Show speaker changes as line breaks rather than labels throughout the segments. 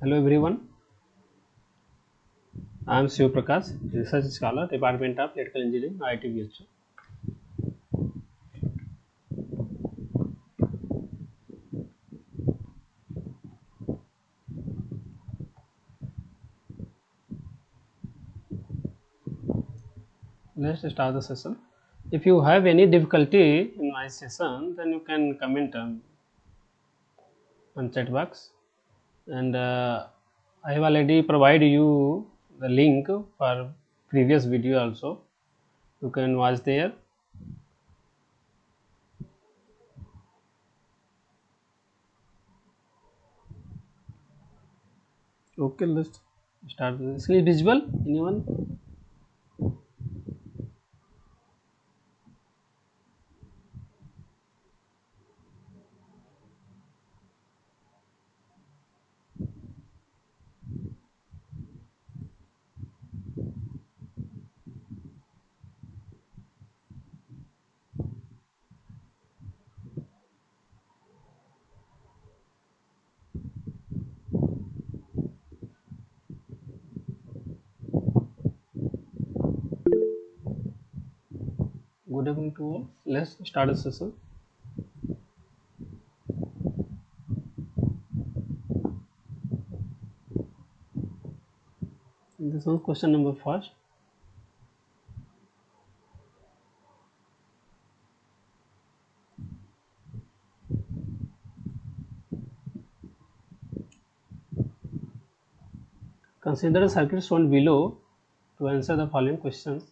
Hello everyone, I am Shiv Prakash, Research Scholar, Department of Electrical Engineering, IIT BHU. Let's start the session. If you have any difficulty in my session, then you can comment on chat box. And I have already provided you the link for previous video also. You can watch there. Okay, let's start. Is it visible? Anyone? Good evening to all. Let's start the session. This one question number first. Consider the circuit shown below to answer the following questions.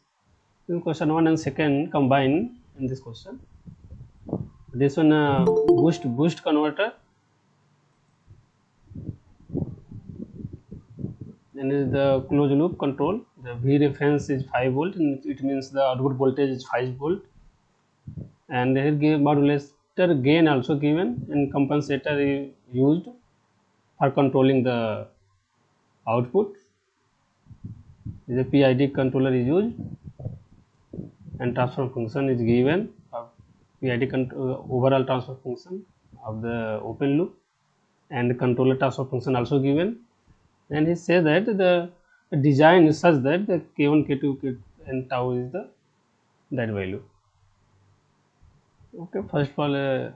In question 1 and second combine in this question. This one boost converter, then is the closed loop control. The V reference is 5 volt, and it means the output voltage is 5 volt. And here give modulator gain also given, and compensator is used for controlling the output. The PID controller is used, and transfer function is given. PID overall transfer function of the open loop, and controller transfer function also given. And he says that the design is such that the K1, K2, K and tau is the that value. Okay, first of all,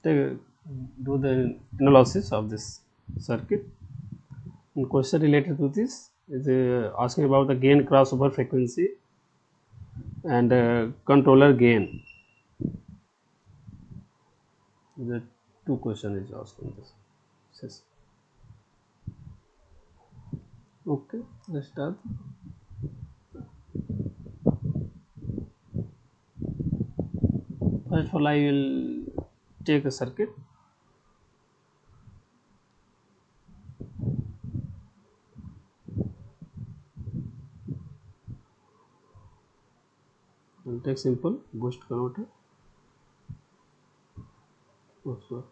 do the analysis of this circuit. And question related to this is asking about the gain crossover frequency and controller gain. The two questions is asking this. Yes. Okay, let's start. First of all, I will take a circuit. I'll take simple boost converter. Also,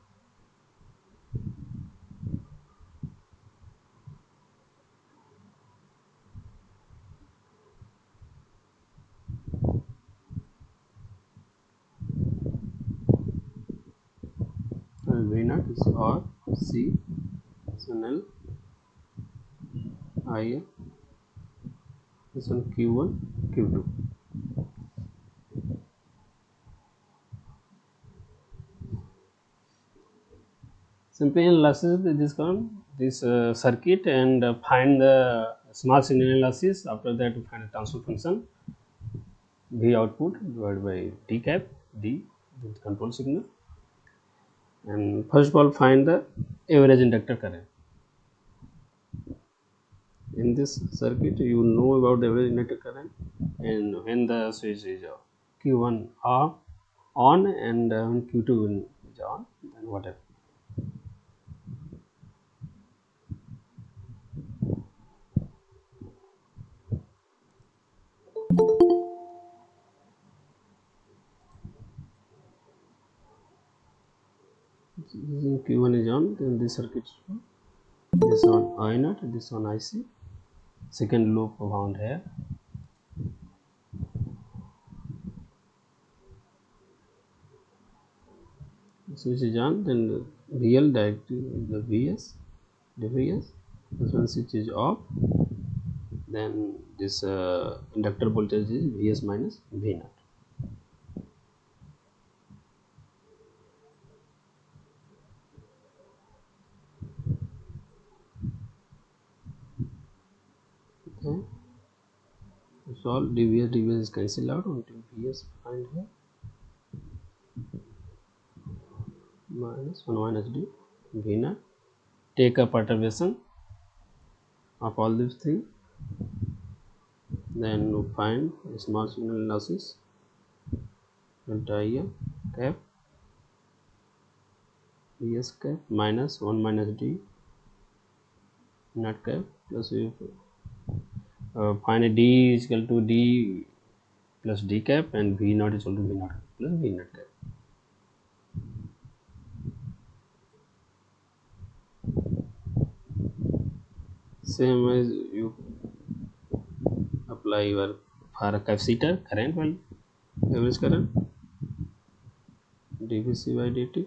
V0 is R, C, this one L, I, this one Q1, Q2. Simply analysis this circuit and find the small signal analysis. After that, we find a transfer function V output divided by D cap, D the control signal. And first of all, find the average inductor current. In this circuit, you know about the average inductor current, and when the switch is Q1 on and when Q2 is on, and whatever. Q1 is on, then this circuit is on. This one I0, this one IC, second loop wound here. switch is on, then VL directly the VS, this one switch is off, then this inductor voltage is Vs minus V naught. Okay, so all dVs is cancelled out until Vs find here minus 1 minus d V naught. Take a perturbation of all these things, then find small signal losses delta IL cap Vs cap minus 1 minus d naught cap plus find a d is equal to d plus d cap and V naught is equal to V naught plus V naught cap. Same as you apply your for a capacitor current value, average current dVc by dt.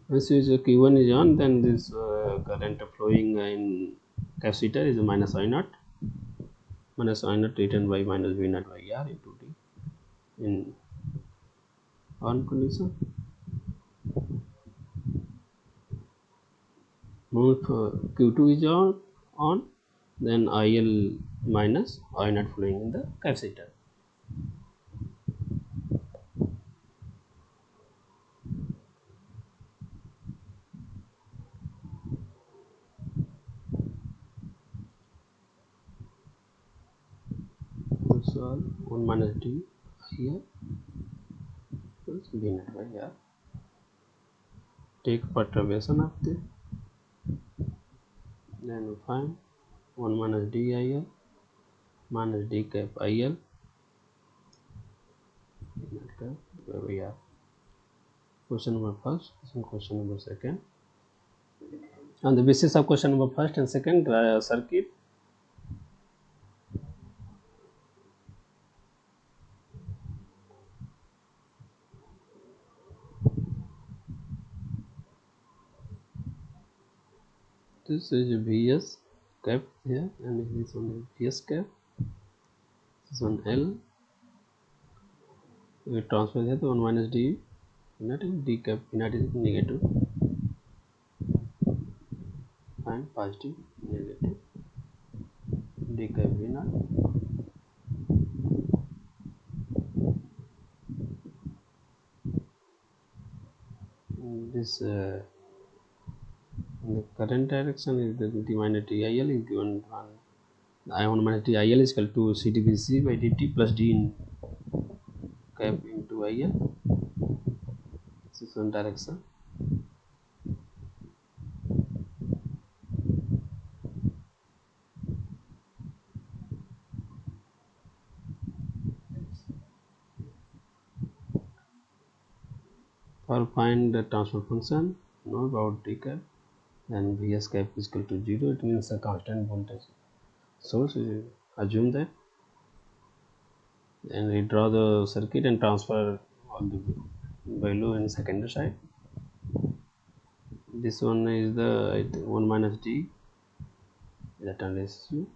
When switch Q1 is on, then this current flowing in capacitor is minus I naught written by minus V naught by R into D in on condition. If Q2 is on, then IL minus I naught flowing in the capacitor. So 1 minus D IL plus V naught by R. Take perturbation of this, then find 1 minus d IL minus d cap IL by R. Question number first and question number second. On the basis of question number first and second, circuit. This is Vs cap here, and this one is Vs cap. This one L. We transfer here to 1 minus d naught is d cap V naught is negative and positive negative d cap V naught. This the current direction is the d minus d IL is given on I1 minus d IL is equal to CdVc by dt plus d in cap into IL. This is one direction. For find the transfer function, know about d cap and Vs cap is equal to 0. It means a constant voltage source. Assume that, and we draw the circuit and transfer all the value in secondary side. This one is the 1 minus d that unless you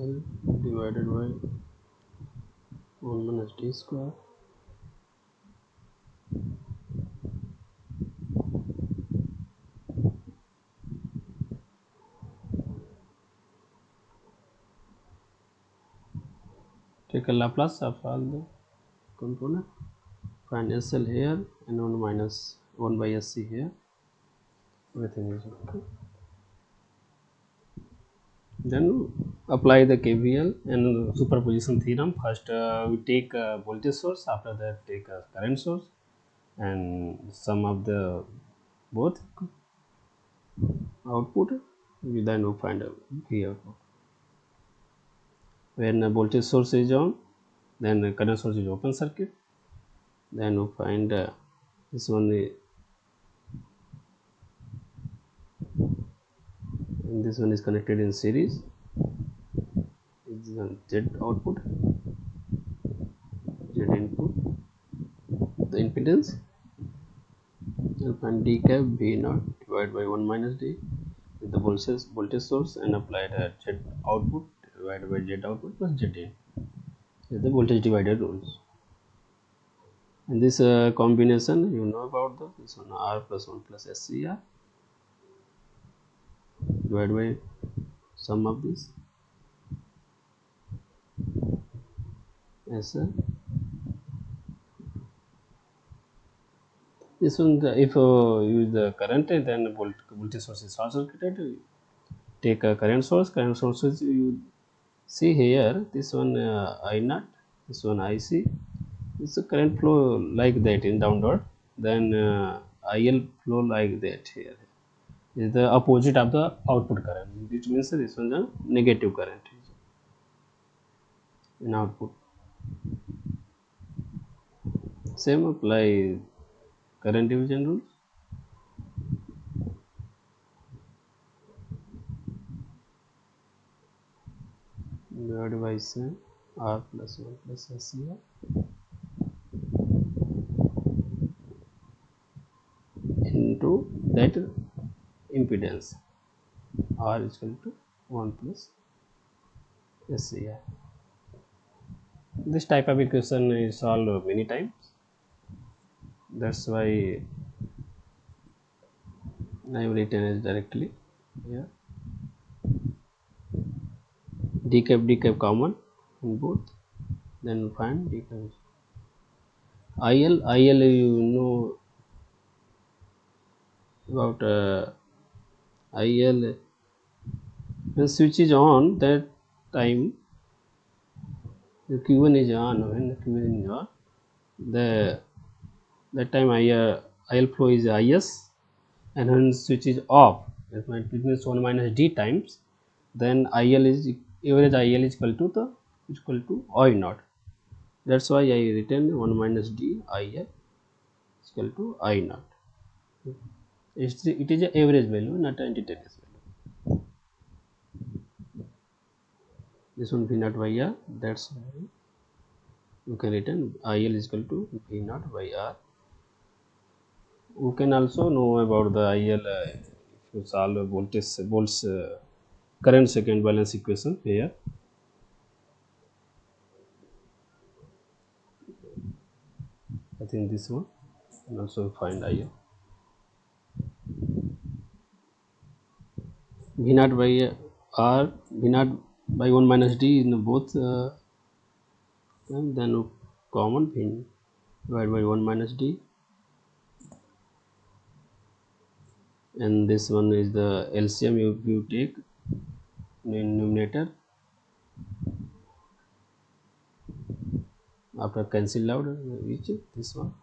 L divided by 1 minus d square take a Laplace of all the component, find SL here and 1 minus 1 by SC here, everything is okay. Then apply the KVL and superposition theorem. First we take a voltage source, after that take a current source, and sum of the both output, we then we find a V output. When a voltage source is on, then the current source is open circuit, then we find this one and this one is connected in series. This is Z output, Z input, the impedance, and find D cap V naught divided by 1 minus D with the voltage source, and apply the Z output divided by Z output plus Z in. This is the voltage divider rules. And this combination, you know about this one, R plus 1 plus SCR divided by sum of this SR. This one, if use the current, then voltage source is short circuited. Take a current sources you see here, this one I naught, this one IC. This is current flow like that in downward, then IL flow like that here. Is the opposite of the output current, which means this one the negative current in output. Same apply current division rules. Divided by same R plus 1 plus SCR into that impedance R is equal to 1 plus SCR. This type of equation is solved many times. That's why I have written it directly here. D cap common in both. Then find D cap. IL you know about IL. When switch is on, that time the Q1 is on. When the Q1 is on, that time IL flow is IS, and when switch is off, it means 1 minus D times, then IL is average IL is equal to I naught. That's why I written 1 minus D IL is equal to I naught. It is an average value, not an instantaneous value. This one V naught by R. That's why you can written IL is equal to V naught by R. You can also know about the IL if you solve volts current second balance equation here. I think this one, and also find IL. V naught by R, V naught by 1 minus D in both, and then common V divided by 1 minus D, and this one is the LCM you take in numerator. After cancel out which this one,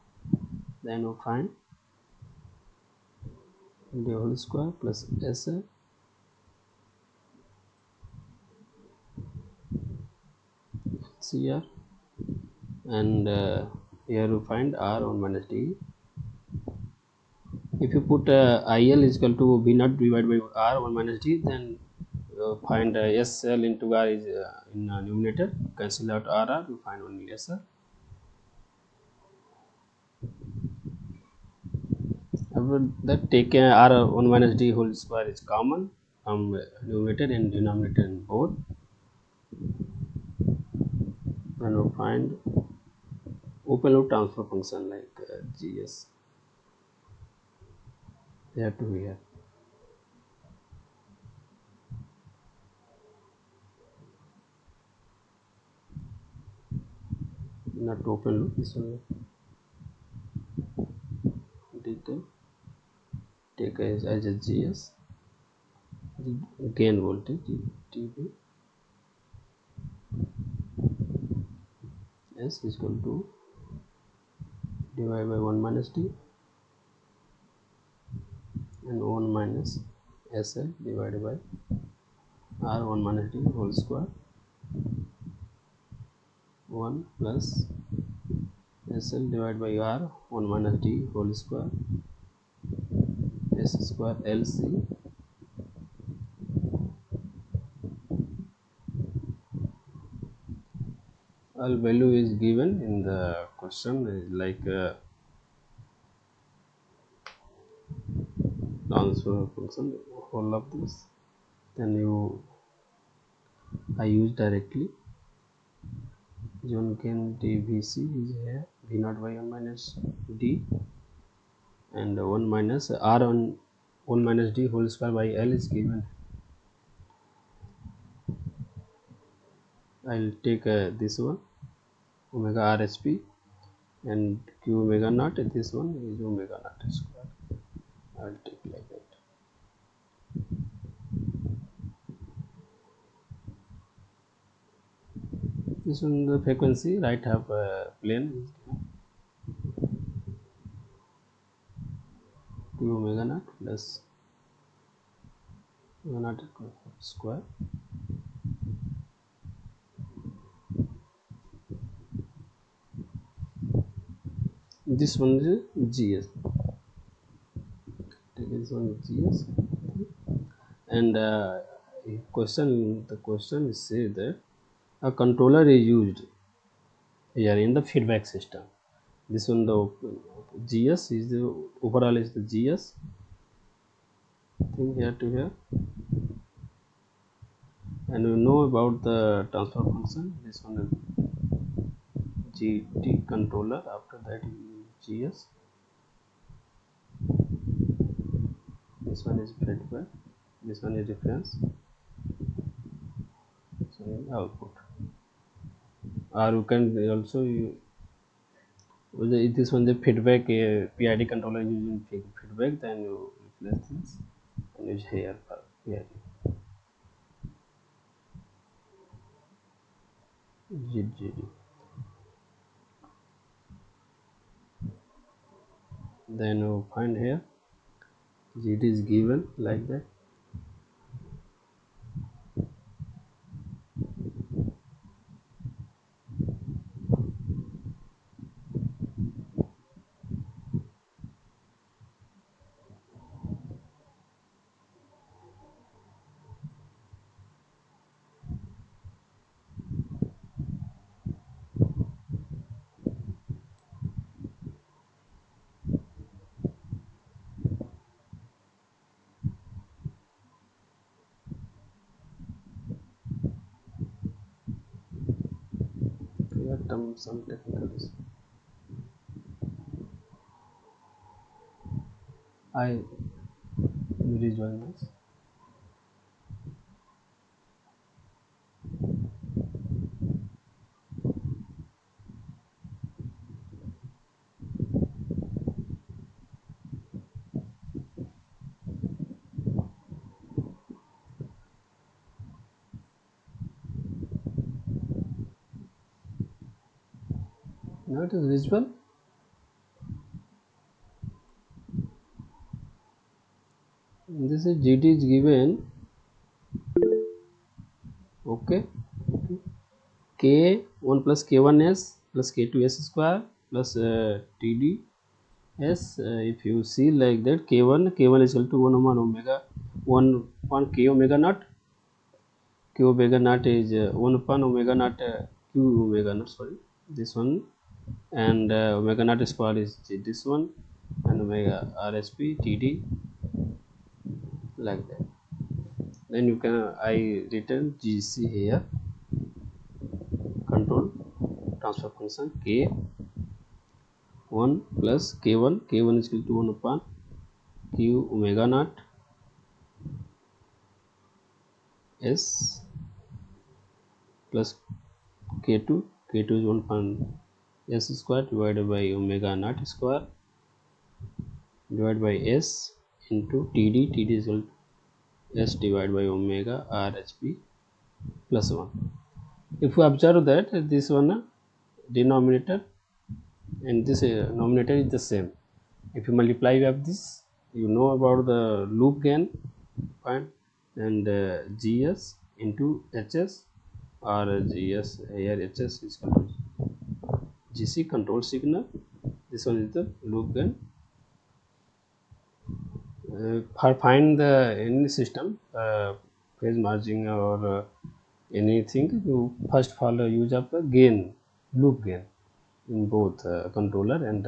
then we find the whole square plus SR CR, and here we find R 1 minus D. If you put IL is equal to V naught divided by R 1 minus D, then find SL into R is in numerator, cancel out RR, you find only SR. After that, take R 1 minus D whole square is common from numerator and denominator in both, and we find open loop transfer function like GS. They have to be here. Not open loop, this one. Take as a GS, gain voltage TB, S is equal to divided by 1 minus t and 1 minus SL divided by R 1 minus t whole square 1 plus SL divided by R 1 minus t whole square S square LC. All value is given in the question, like transfer function, all of this. Then I use directly. John can dvc is here, v naught by 1 minus d and 1 minus r on 1 minus d whole square by L is given. I'll take this one omega RHP and q omega naught, and this one is omega naught square. I'll take like that. This one the frequency right half plane is given. Q omega naught plus omega naught square. This one is GS. Take this one is GS. And the question is say that a controller is used here in the feedback system. This one the GS is the overall is the GS thing here to here, and we know about the transfer function. This one is GT controller, after that GS. This one is feedback, this one is reference, this one is output. Or you can also this one the feedback PID controller using feedback, then you replace this and use here for PID. GD. Then you find here GD is given like that. Some technical issue. I rejoin this. Now it is visual. This is GT is given. Okay. K1 plus K1S plus K2S square plus TD S. If you see like that, K1 is equal to 1 omega 1 K omega naught. Q omega naught is 1 upon omega naught Q omega naught, sorry, this one, and omega naught square is this one, and omega RSP TD like that. Then you can I return GC here, control transfer function K1 plus K1 is equal to 1 upon Q omega naught S plus K2 is 1 upon S square divided by omega naught square divided by S into TD is equal to S divided by omega RHP plus 1. If you observe that this one denominator and this numerator is the same, if you multiply you have this, you know about the loop gain point, and gs into hs, or gs here hs is equal to gc control signal. This one is the loop gain. For find the any system phase margin or anything, you first follow use of the gain, loop gain in both controller and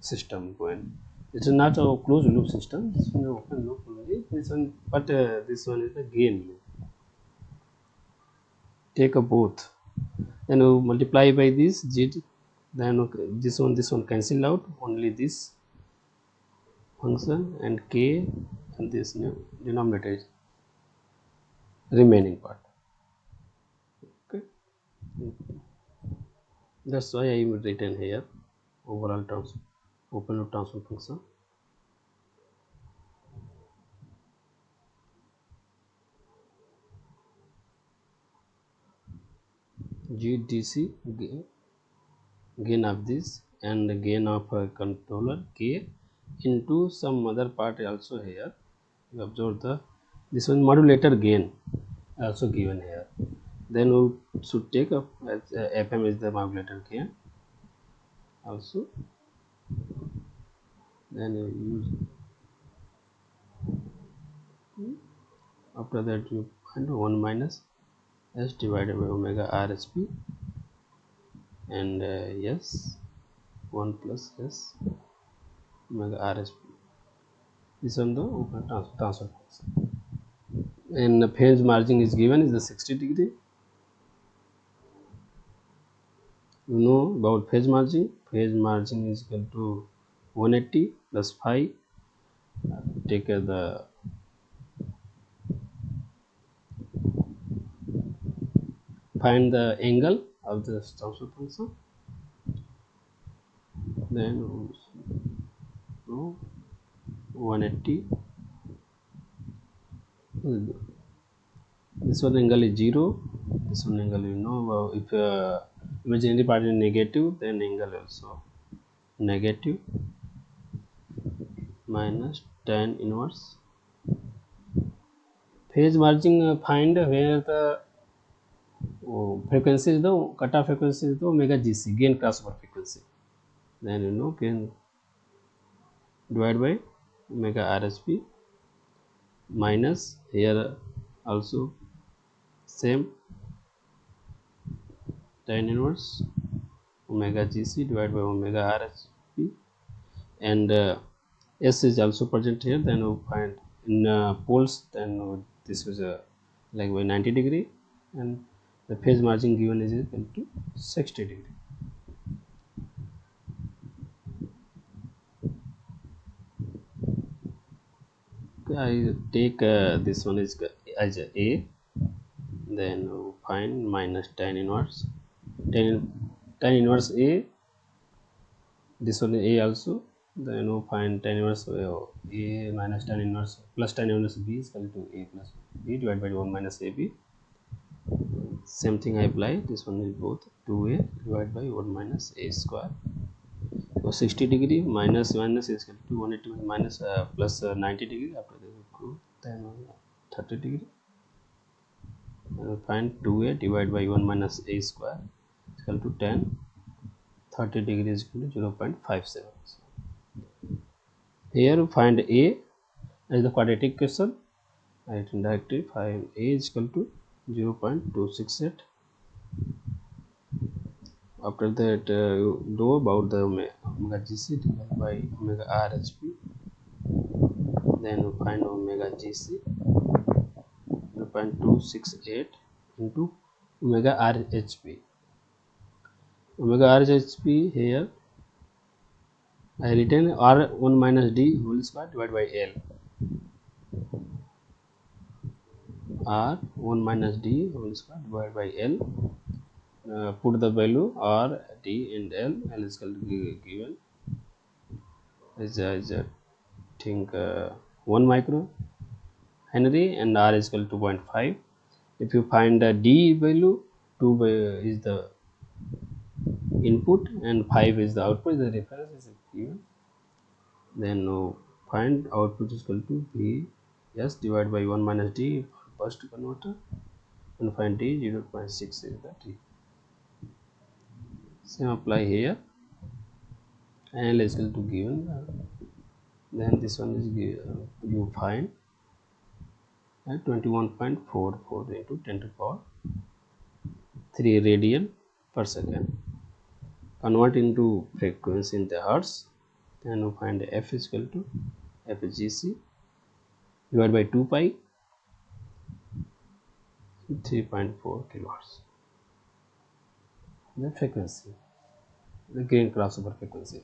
system point. It is not a closed loop system, this one is open loop only, this one, but this one is the gain loop. Take a both, then you multiply by this z, then okay, this one cancel out, only this function and k, and this new denominator is remaining part. Okay, that's why I am written here overall terms open loop transfer function. GDC gain of this and gain of controller k into some other part also here. You observe the this one modulator gain also given here. Then we should take up as fm is the modulator gain also. Then you use, after that you find 1 minus s divided by omega rsp, and yes 1 plus s omega rsp. This one the open transfer function, and the phase margin is given is the 60 degree. You know about phase margin. Phase margin is equal to 180 plus 5. Take the find the angle of the transfer function. Then 180. This one angle is 0. This one angle, you know, if imaginary part is negative, then angle also negative, minus tan inverse. Phase margin find where the frequency is the cutoff frequency is the omega gc gain crossover frequency. Then you know gain divided by omega rsp, minus here also same tan inverse omega gc divided by omega rsp, and s is also present here. Then we find in poles, then this was like by 90 degree, and the phase margin given is equal to 60 degree. Okay, I take this one is as a, then find minus tan inverse, tan inverse a, this one is a also. Then find tan inverse a minus tan inverse plus tan inverse b is equal to a plus b divided by 1 minus ab. Same thing I apply, this one is both 2a divided by 1 minus a square. So 60 degree minus minus is equal to 180 minus plus 90 degree. After that we go then 30 degree, and we find 2a divided by 1 minus a square is equal to 10. 30 degree is equal to 0.57. Here we find a as the quadratic equation. I written directly find a is equal to 0.268. After that you know about the omega gc divided by omega rhp, then we find omega gc 0.268 into omega rhp. Omega rhp here I written r1 minus d whole square divided by l, r1 minus d whole square divided by l. Put the value r, d and l is given as I think 1 micro Henry and r is equal to 2.5. If you find the d value, 2 is the input and 5 is the output. The reference is given. Then find output is equal to V S divided by 1 minus D for first converter, and find D 0.6 is the T. Same apply here, and is equal to given. Then this one is given, you find at 21.44 into 10 to the power 3 radian per second. Convert into frequency in the hertz. Then we find F is equal to FGC divided by 2 pi 3.4 kilohertz. The frequency, the gain crossover frequency.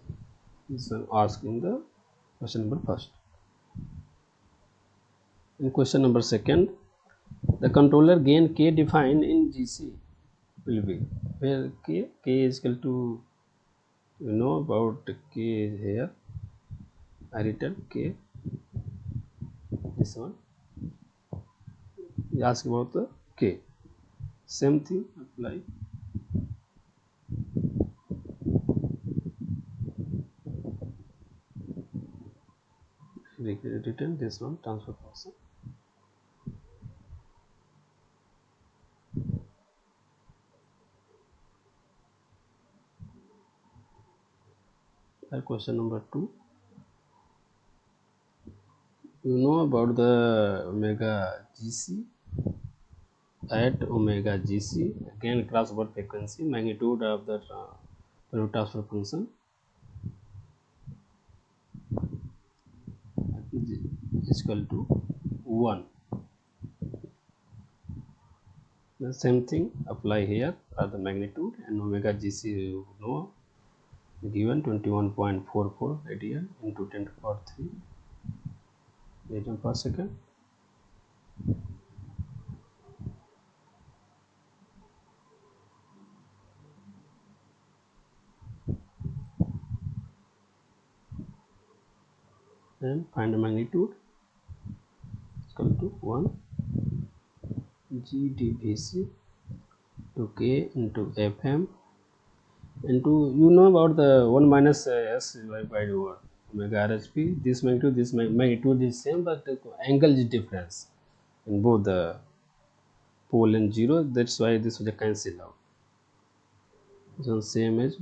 This one asked in the question number first. In question number second, the controller gain K defined in GC will be, where K is equal to, you know about K is here, I written K, this one, we ask about the K, same thing apply. Written this one, transfer function. Question number 2, you know about the omega GC. At omega GC, again crossover frequency, magnitude of the transfer function is equal to 1. The same thing apply here for the magnitude, and omega GC you know given 21.44 radian into 10 to the power 3 radian per second. Then find the magnitude equal to 1 GdVc to K into Fm into, you know about the 1 minus S by over omega RHP. This magnitude is same, but the angle is difference in both the pole and 0. That's why this was a cancel out. This one same as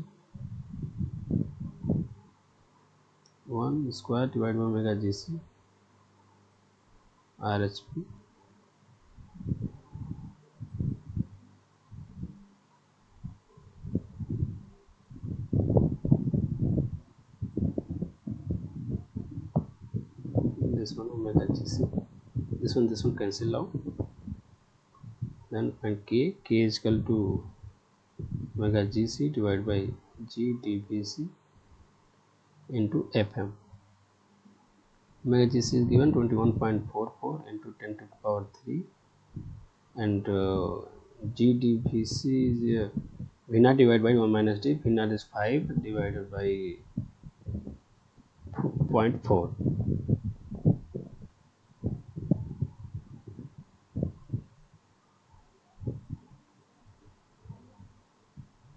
1 square divided by omega GC RHP this one omega GC, this one cancel out. Then find K is equal to omega GC divided by GdVc into Fm. Omega GC is given 21.44 into 10 to the power 3, and GdVc is V naught divided by 1 minus D. V naught is 5 divided by 0.4.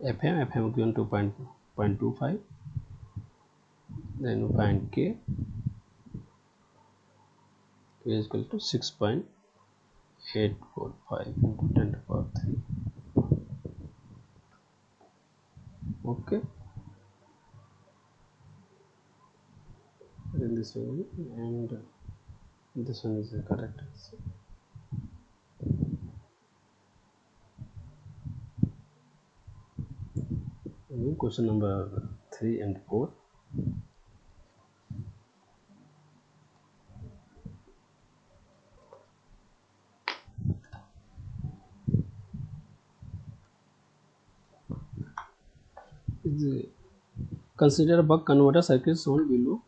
Fm given to 0.25. Then we find K is equal to 6.845 into 10 to the power 3. Okay. Then this one, and this one is the correct answer. Question number 3 and 4. Consider a buck converter circuit shown below.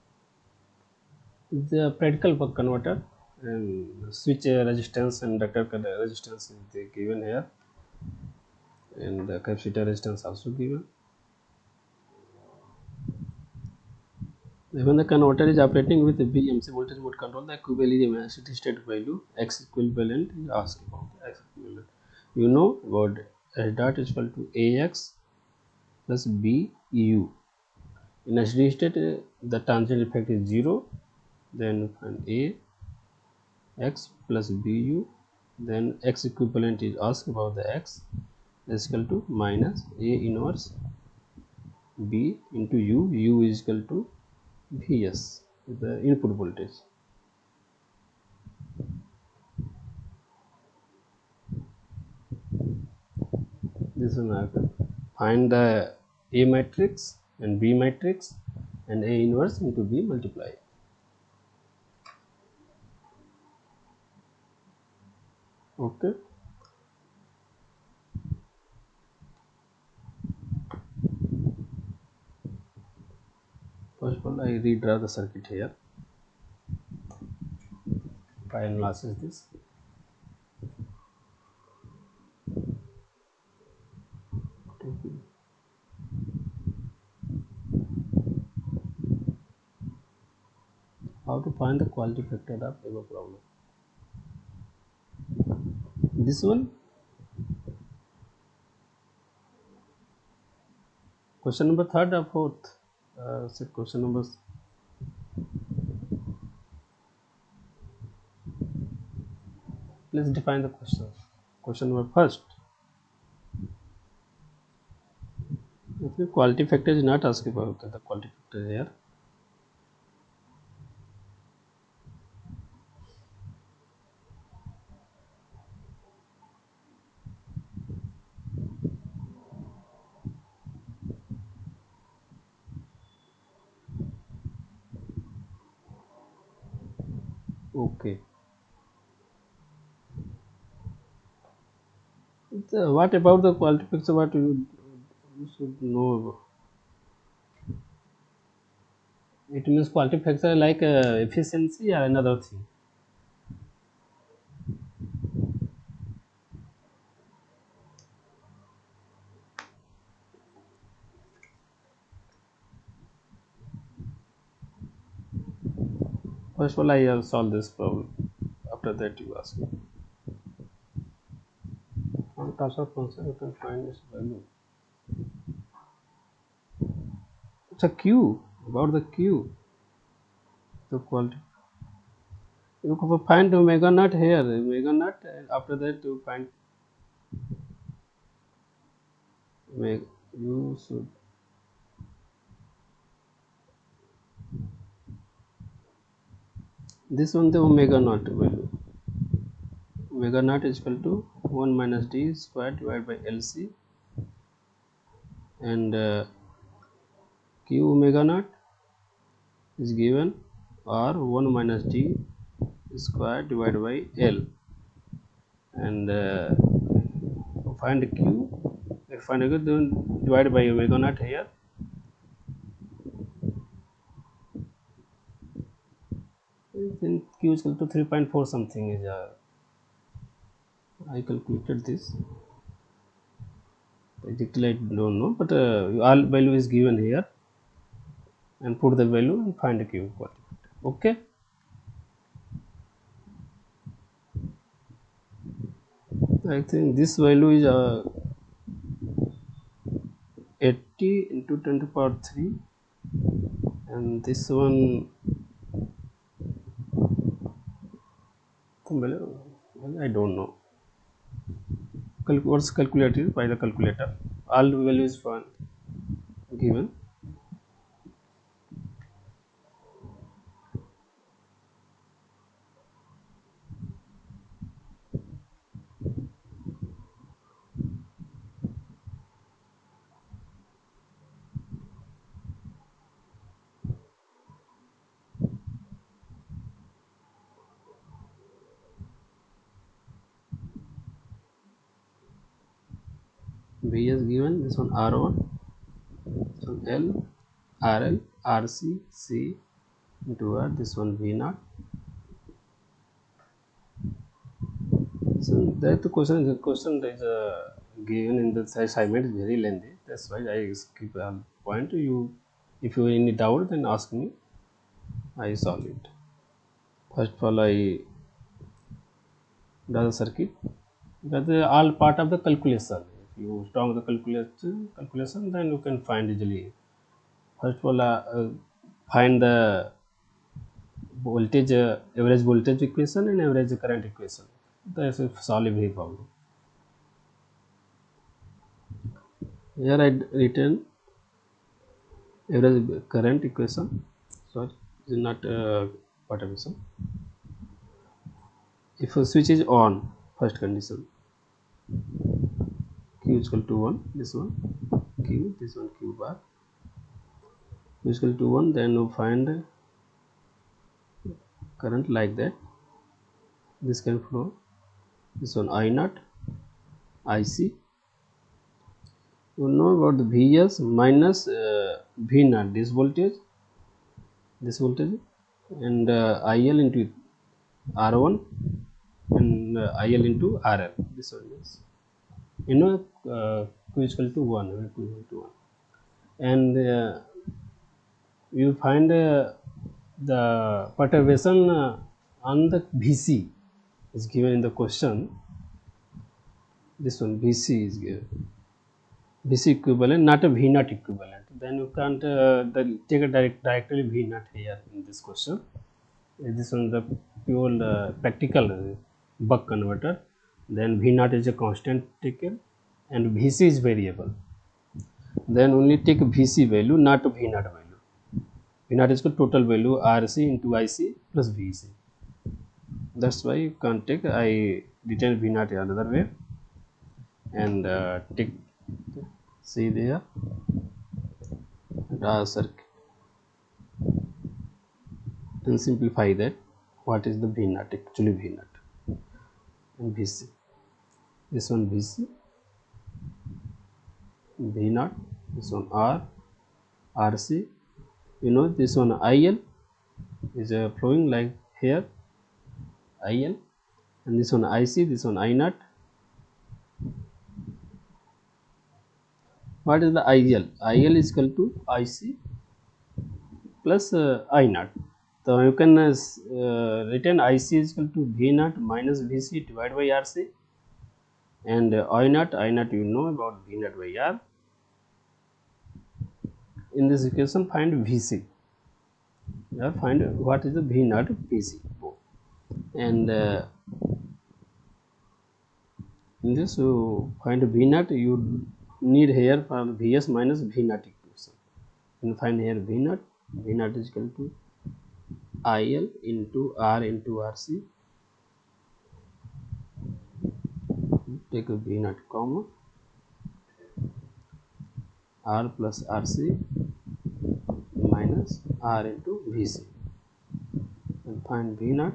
The practical buck converter, and switch resistance and inductor resistance is given here, and the capacitor resistance also given. When the converter is operating with the BMC voltage mode control, the equivalent steady state value X equivalent is asked about. X equivalent, you know about S dot is equal to AX plus BU. In a steady state, the tangent effect is 0. Then find AX plus BU. Then X equivalent is asked about the X is equal to minus A inverse B into U. U is equal to Vs, the input voltage. This one I have find the A matrix and B matrix and A inverse into B multiply. Okay. First of all, I redraw the circuit here. Try and analyze this. How to find the quality factor of above problem? This one, question number 3rd or 4th? Question number. Please define the question. Question number 1st. If the quality factor is not asked about the quality factor here. Okay. What about the quality factor? What you should know about? It means quality factor like efficiency or another thing. First of all, I have solved this problem. After that, you ask me. On transfer function, you can find this value. It's a Q. About the Q. The quality. You can find omega naught here. Omega naught. After that, you find omega. You should. This one the omega naught value. Omega naught is equal to 1 minus d square divided by LC, and Q omega naught is given or 1 minus d square divided by L, and find Q. If find Q, then divided by omega naught here. Then Q is equal to 3.4 something is I calculated this. Exactly I don't know, but all value is given here, and put the value and find the Q quality. Okay. I think this value is 80 into 10 to the power 3, and this one I don't know. What's calculated by the calculator? All values found given. V is given, this one R1, this one L, RL, RC, C into R, this one V0. So that the question is given in the assignment is very lengthy. That's why I skip a point. You, if you have any doubt, then ask me. I solve it. First of all, I draw the circuit. That is all part of the calculation. You start the calculation, then you can find easily. First of all, find the voltage, average voltage equation and average current equation. That is solve the problem. Here I written average current equation. Sorry, it is not what equation. If a switch is on, first condition, Q is equal to 1, this one, Q, this one Q bar, Q is equal to 1, then you find current like that. This can flow. This one I naught, IC. You know about the Vs minus V naught, this voltage, and IL into R1 and IL into RL. This one is, you know, Q is equal to 1, Q is equal to 1, and you find the perturbation on the Vc is given in the question. This one Vc is given, Vc equivalent, not a V naught equivalent. Then you can't take a directly V naught here in this question. This one the pure practical buck converter. Then V naught is a constant taken and Vc is variable. Then only take Vc value, not V naught value. V naught is the total value Rc into Ic plus Vc. That's why you can't take, I written V naught another way and take, see there, draw a circuit and simplify that. What is the V naught? Actually V naught and Vc. This one Vc, V naught, this one R, Rc. You know this one IL is flowing like here, IL, and this one IC, this one I naught. What is the IL? IL is equal to IC plus I naught. So you can written IC is equal to V naught minus Vc divided by Rc, and I naught you know about V naught by R. In this equation find Vc. Find what is the V naught Vc, and in this you find V naught, you need here for Vs minus V naught equation, and find here V naught. V naught is equal to IL into R into Rc. Take a V naught comma R plus Rc minus R into Vc, and find V naught.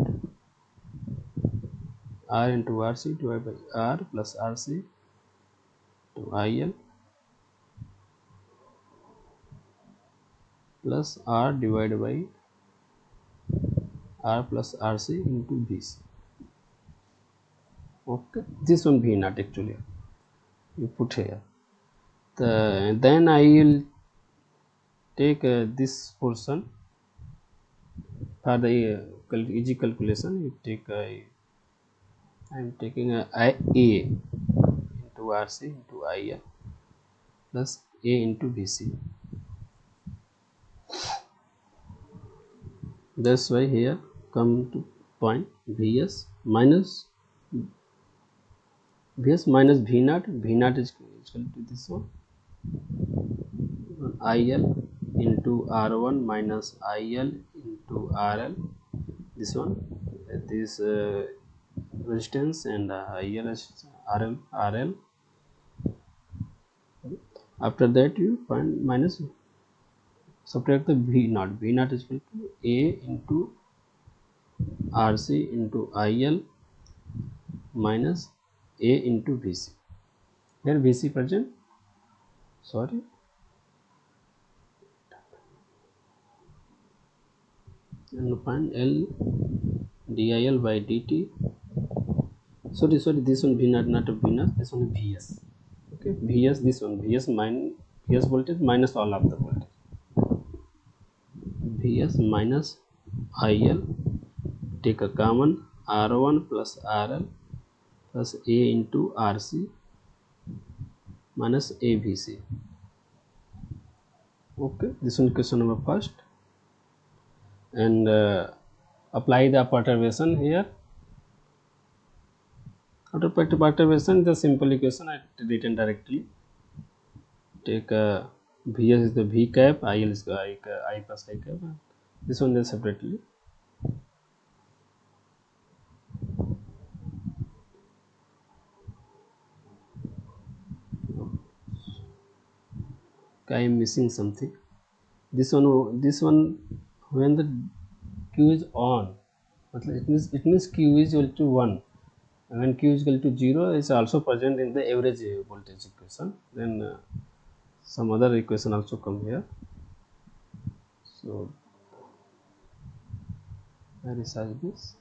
R into Rc divided by R plus Rc to IL plus R divided by R plus Rc into Vc. Okay, this one V naught actually you put here. Then I will take this portion for the easy calculation. You take I am taking a into Rc into IL plus A into Vc. That's why here come to point Vs minus V naught. V naught is equal to this one, IL into R1 minus IL into RL. This one, this resistance, and IL is RL. After that you find minus, subtract the V naught. V naught is equal to A into Rc into IL minus A into Vc. Here Vc present, sorry, and find L dIL by dt. Sorry, this one V naught, not a V naught, this one Vs. Okay, Vs, this one Vs minus Vs voltage minus all of the voltage. Vs minus IL, take a common, R1 plus RL plus A into Rc minus AVC. Okay, this one question number first. And apply the perturbation here. After perturbation, the simple equation I written directly. Take Vs is the V cap, IL is the I plus I cap. This one is separately. I am missing something. This one when the Q is on, it means Q is equal to 1. And when Q is equal to 0 is also present in the average voltage equation. Then some other equation also come here. So I resize this.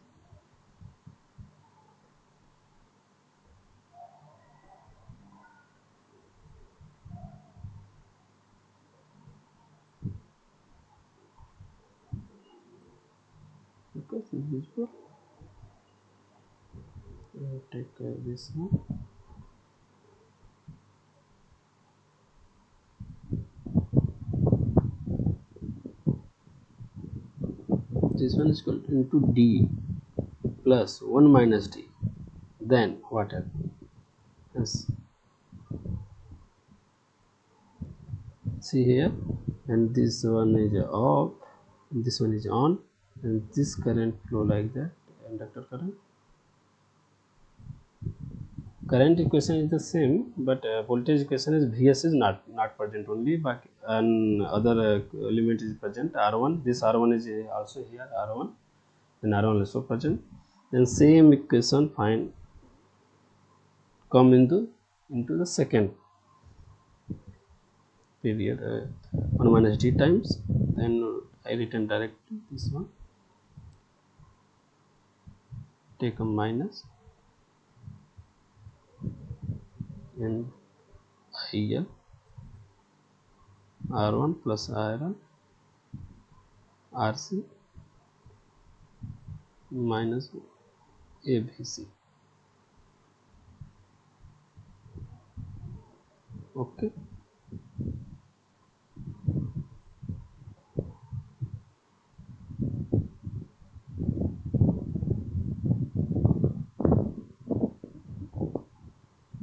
Okay, this is visible. Take this one. This one is equal to into D plus 1 minus D. Then what happens? Yes. See here, and this one is off, and this one is on, and this current flow like that. Inductor current. Current equation is the same, but voltage equation is Vs is not present only, but other element is present. R1, this R1 is also here, R1, and R1 also present. Then same equation find come into the second period, 1 minus D times. Then I written directly this one. Take a minus and IL R1 plus RL RC minus ABC. Okay.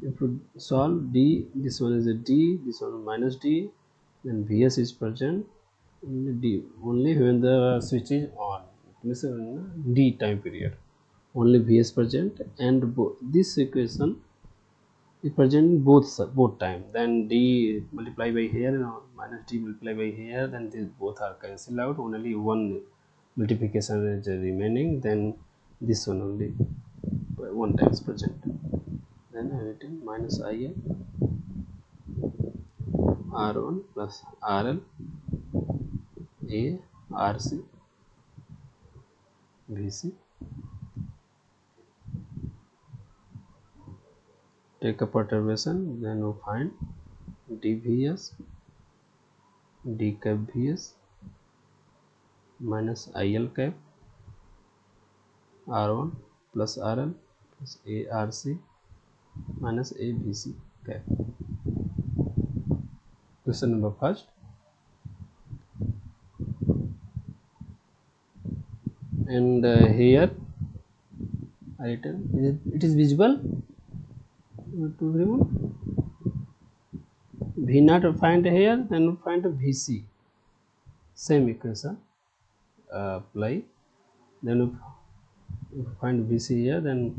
If you solve D, this one is a D, this one minus D, then Vs is present only D, only when the switch is on. It means in D time period only Vs present, and this equation is present in both time. Then D multiply by here and minus D multiply by here, then these both are cancelled out, only one multiplication is remaining. Then this one only one time is present. Then I written minus IL R1 plus RL A RC VC. Take a perturbation, then we find dVs D cap Vs minus IL cap R1 plus RL plus ARC minus ABC cap. Question number first. And here I written, it is visible to remove V naught find here, then find VC, same equation apply, then we find VC here, then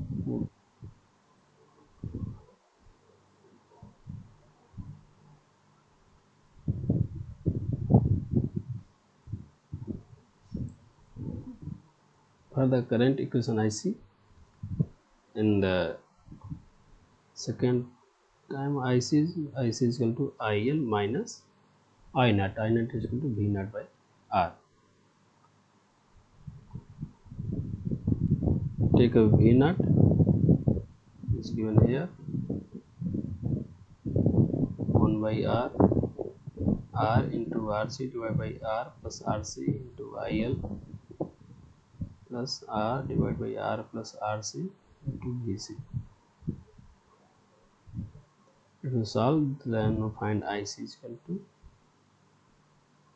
for the current equation IC, and second time IC is equal to IL minus I naught is equal to V naught by R. Take a V naught is given here 1 by R into RC divided by R plus RC into IL plus R divided by R plus RC into VC. If you solve, then find IC is equal to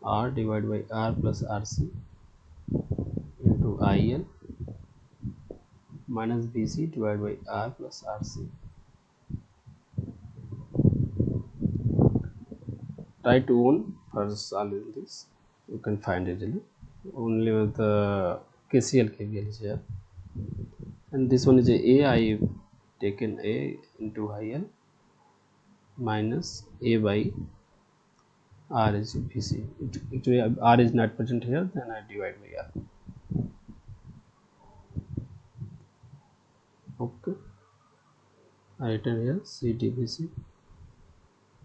R divided by R plus RC into IL minus BC divided by R plus RC. Try to own for solving this. You can find it easily. Only with the KCL KVL is here. And this one is a I taken A into IL minus A by R is BC. Actually R is not present here, then I divide by R. Okay, I written here CdBC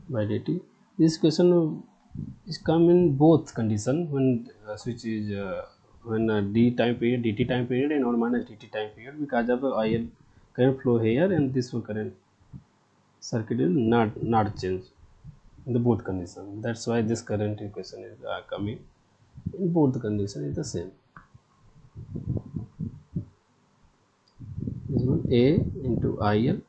by dt. This question is come in both condition when switch is when d time period, dt time period, and 1 minus dt time period, because of IL current flow here and this one current circuit will not change in the both condition. That's why this current equation is coming in both the condition is the same. This one A into IL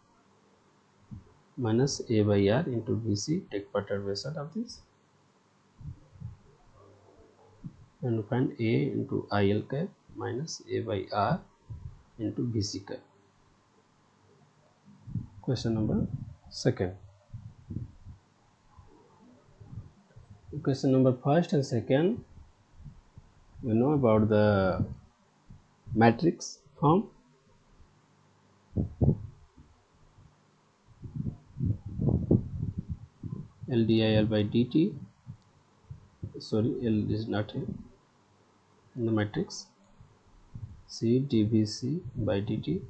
minus A by R into BC. Take perturbation of this and find A into IL cap minus A by R into BC cap. Question number second. Question number first and second, you know about the matrix form. L dIL by dt. Sorry, L is not here in the matrix. C dBc by dt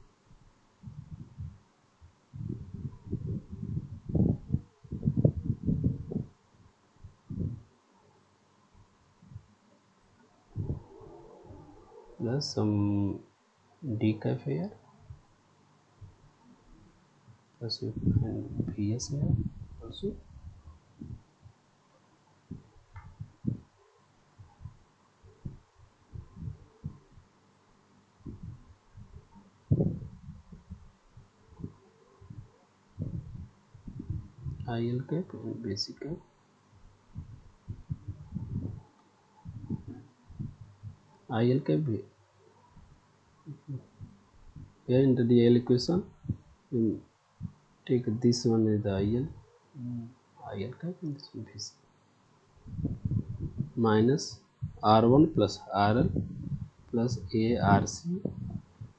plus some d cap here plus and Vs here also. IL cap and basic cap. IL cap here in the DL equation, we take this one is the IL cap and this one BC minus R1 plus RL plus ARC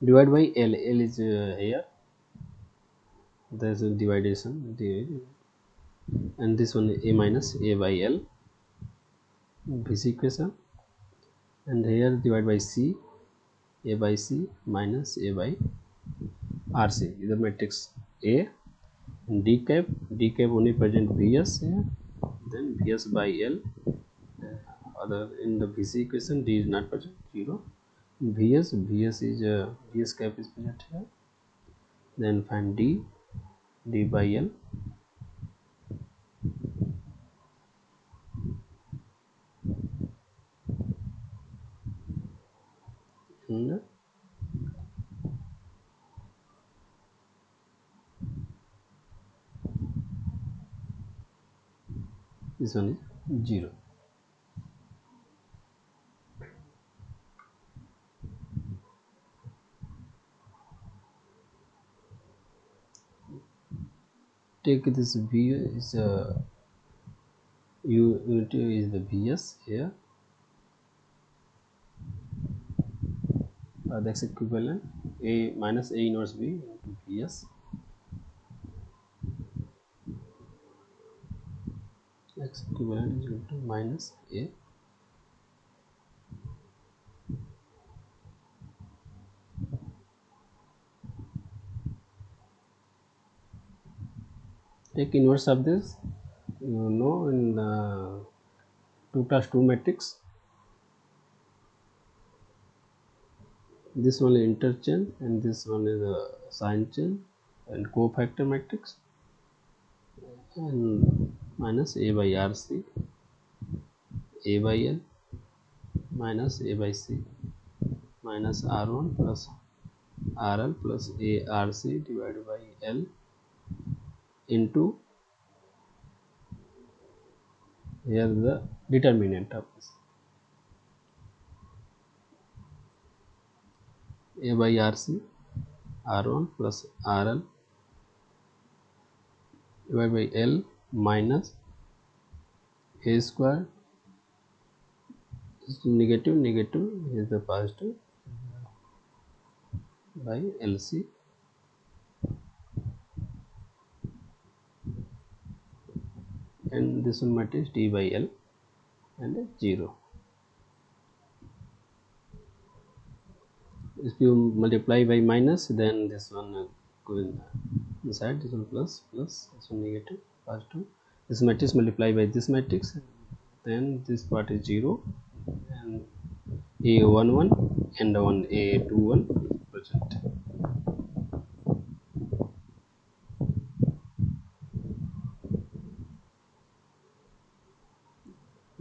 divided by L. L is here. There is a division, and this one A minus A by L BC equation, and here divided by C, A by C minus A by RC is the matrix A. And D cap only present Vs here, then Vs by L. Other in the BC equation D is not present, 0. Vs is Vs cap is present here. Then find D by L. And this one is 0. Take this V is unity is the Vs here. That's equivalent A minus A inverse B into Vs. X equivalent is equal to minus A. Take inverse of this, you know, in the 2 plus 2 matrix, this one is interchange and this one is a sign change and cofactor matrix, and minus A by RC, A by L minus A by C minus R1 plus RL plus ARC divided by L into Here the determinant of this A by RC R1 plus RL divided by L minus A square is negative is the positive by LC and this one matrix D by L and 0. If you multiply by minus, then this one go inside, this one plus this one negative positive. This matrix multiply by this matrix, then this part is 0 and A11 and one A21 present.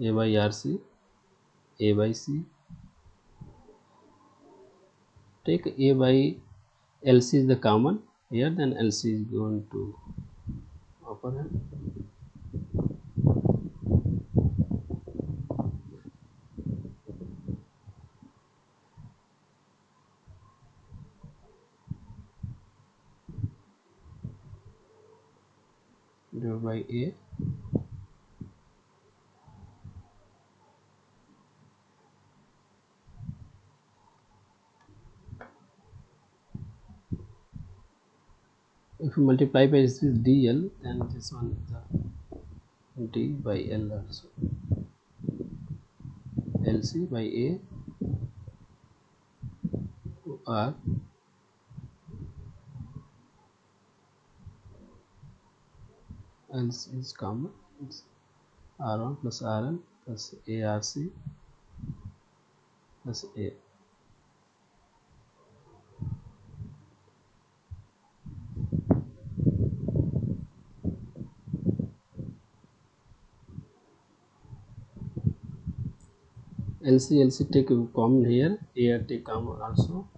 A by RC, A by C. Take A by LC is the common here, then LC is going to upper hand. Divided by A. If you multiply by this DL, then this one is the D by L also. LC by A R LC is common. It's R1 plus RL plus ARC plus A. LC take common here, A take common also.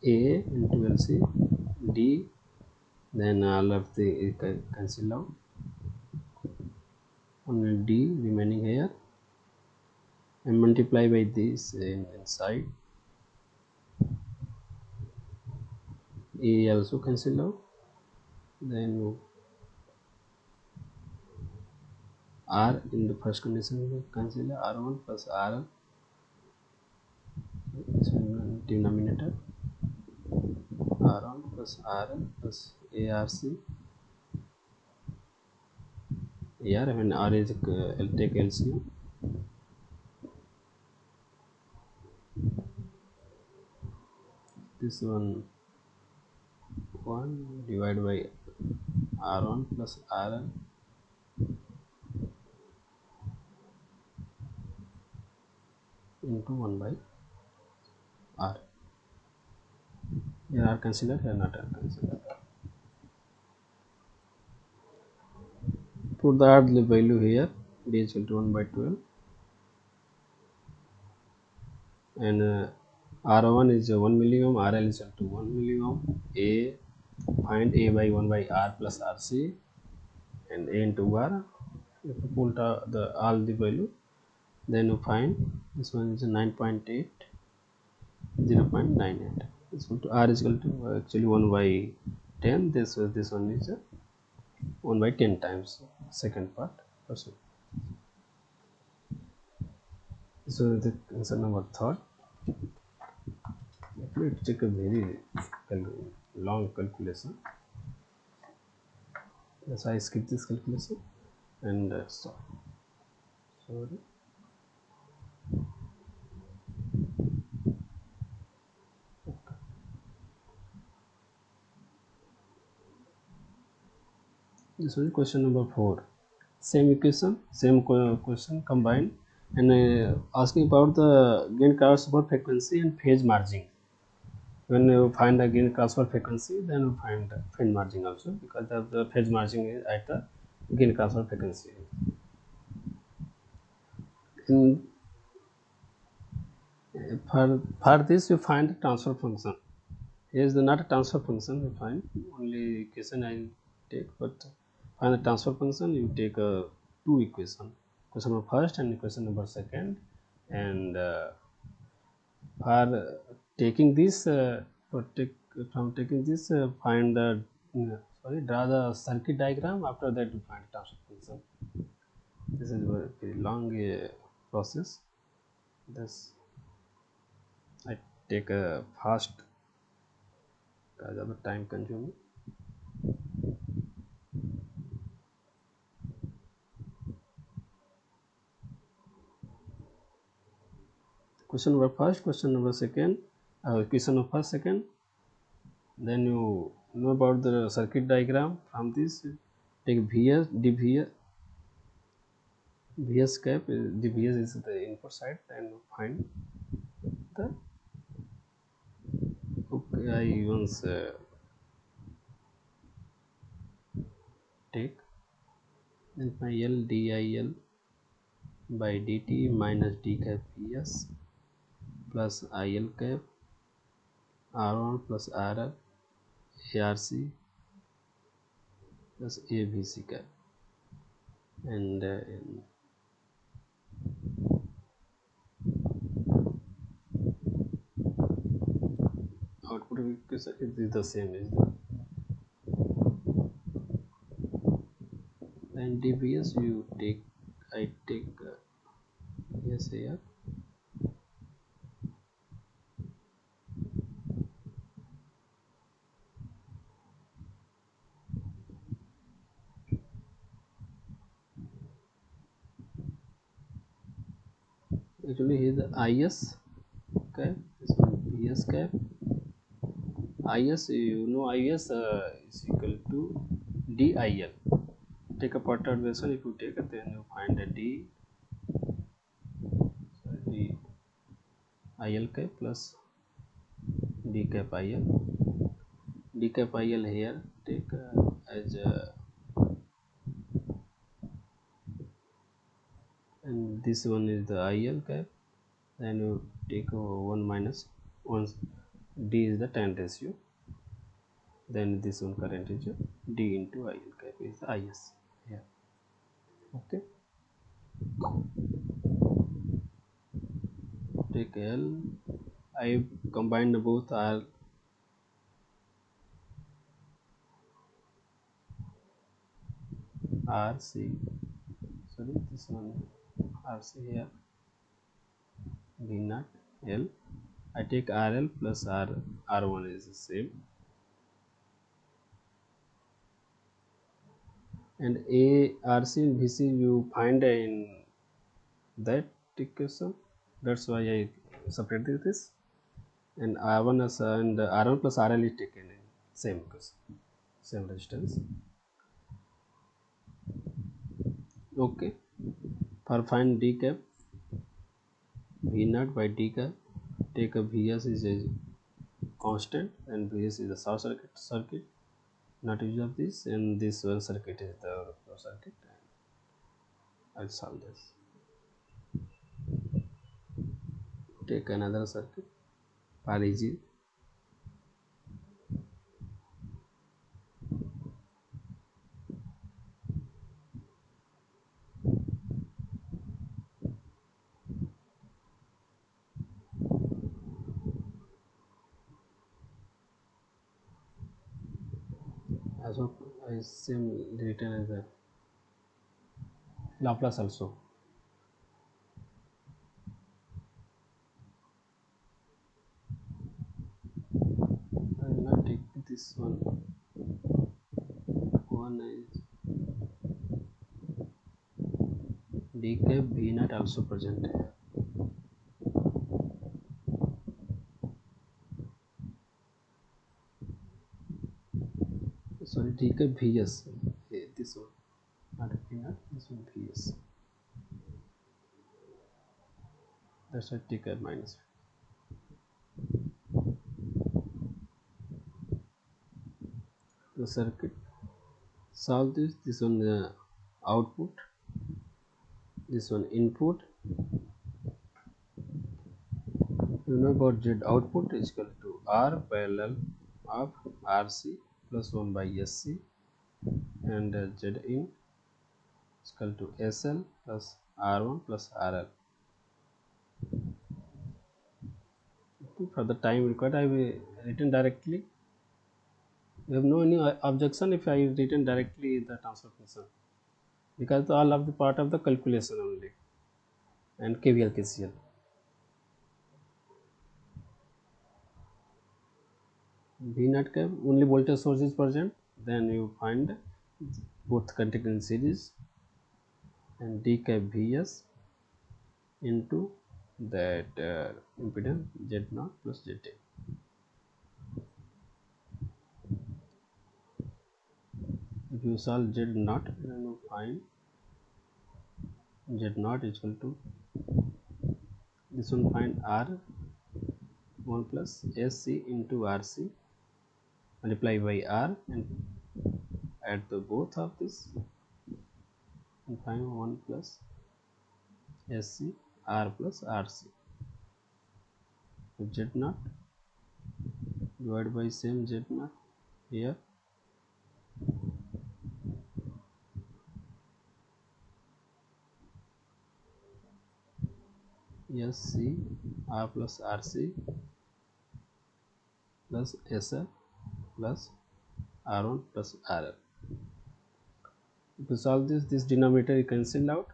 A into LC D, then all of the cancel out, only D remaining here, and multiply by this inside. A also cancel out, then R in the first condition cancel R1 plus RL, this one denominator R1 plus RL plus ARC. Here when R is take LCM, this one 1 divided by R1 plus RL into 1 by R. Here R considered, here not R considered. Put the R value here, D is equal to 1 by 12, and R1 is 1 milliohm, RL is equal to 1 milliohm. A, find A by 1 by R plus RC, and A into R. If you put all the value, then you find this one is 9.8, 0.98. Is equal to R is equal to actually 1 by 10. This one is 1 by 10 times second part. So the answer number third. It take a very long calculation. That's why I skip this calculation and stop. Sorry. This is question number 4. Same equation, same question combined, and asking about the gain crossover frequency and phase margin. When you find the gain crossover frequency, then you find the phase margin also, because the phase margin is at the gain crossover frequency. And for this you find the transfer function. Here is not a transfer function you find, only equation I take, but find the transfer function you take 2 equation. question number first and question number second. And for taking this from taking this find the draw the circuit diagram. After that we find transfer function. This is a very long process. This I take a fast because of the time consuming. Question number first, question number second, question number first, second. Then you know about the circuit diagram. From this, take VS, VS cap. The VS is the input side, and find the. Okay, I once take then my L DIL by dt minus d cap VS plus IL cap R1 plus RL ARC plus ABC cap, and output equation is the same as the and dBs you take. I take yes here. Actually here the IS cap, this one BS cap. IS, you know, IS is equal to DIL. Take a perturbation. If you take it, then you find the DIL cap plus D cap IL. D cap IL here take as and this one is the IL cap. Then you take 1 minus 1. D is the time ratio. Then this one current is D into IL cap is IS here. Okay. Take L. I combined both R RC. Sorry, this one RC here. V naught L. I take RL plus R1 is the same. And ARC and VC you find in that equation. That's why I separated this. And R1 is and R1 plus RL is taken in same equation, same resistance. Okay. For find D cap, V naught by D cap, take a VS is a constant and VS is the short circuit. Not use of this, and this one circuit is the circuit. I'll solve this. Take another circuit for easy. As well, I same written as a Laplace also. I will not take this one. One is D cap V naught also present here. Sorry, D cap VS. This one, not V naught. This one VS. That's why D cap minus. The circuit. Solve this. This one output. This one input. You know about Z output is equal to R parallel of RC plus 1 by SC, and Z in is equal to SL plus R1 plus RL. For the time required, I will written directly. We have no any objection if I written directly the transfer function, because all of the part of the calculation only, and KVL KCL. V naught cap, only voltage source is present, then you find both contact in series, and D cap Vs into that impedance Z0 plus Zn. If you solve Z0, then you find Z0 is equal to, this one find R1 plus SC into RC multiply by R and add the both of this and find 1 plus SC R plus RC. If Z0 divided by same Z0 here, SC R plus RC plus SL plus R1 plus RL. To solve this denominator you cancel out,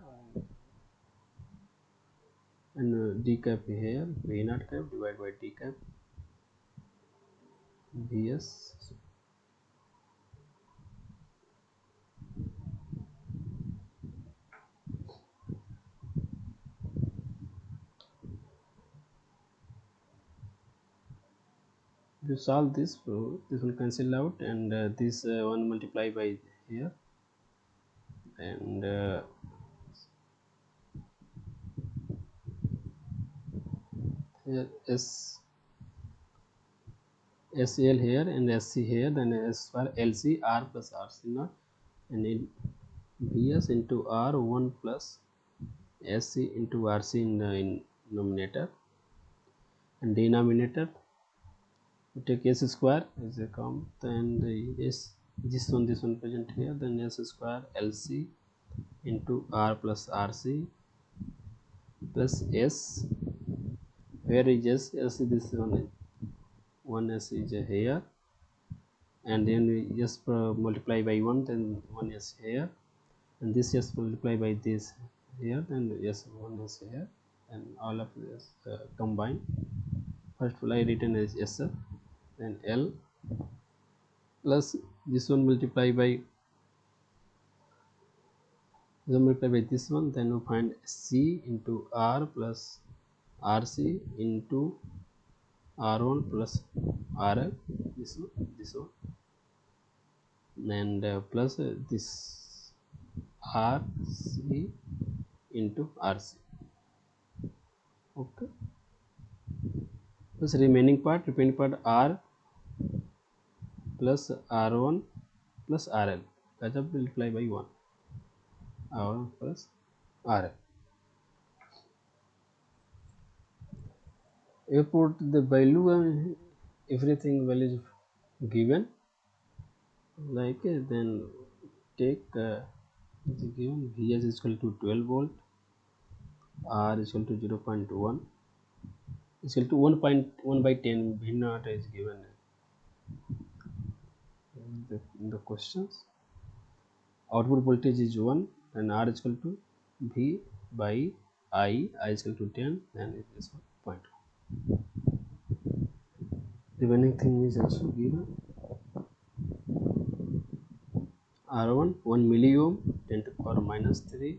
and D cap here, V naught cap divided by D cap Vs. If you solve this, this will cancel out, and this one multiply by here, and here SL here and SC here, then S for LC R plus RC naught, and in Vs into R1 plus SC into RC in numerator, and denominator we take S square as a count, and S, this one present here, then S square LC into R plus RC plus S, where is S, this one S is here, and then we just multiply by 1, then 1 is here, and this just multiply by this here, then yes 1 is here, and all of this combine. First I written as S, then L plus this one multiply by this one, then we find C into R plus RC into R1 plus RL, this one, and plus this RC into RC. Okay, this remaining part R plus R1 plus RL, that will multiply by 1, R1 plus RL. You put the value and everything value is given, like then take given Vs is equal to 12 volt, R is equal to 0.1, is equal to 1.1 by 10, V naught is given in the questions. Output voltage is 1, and R is equal to V by I is equal to 10, and it is 1.1. Remaining thing is also given. R1 1 milliohm 10 to the power minus 3,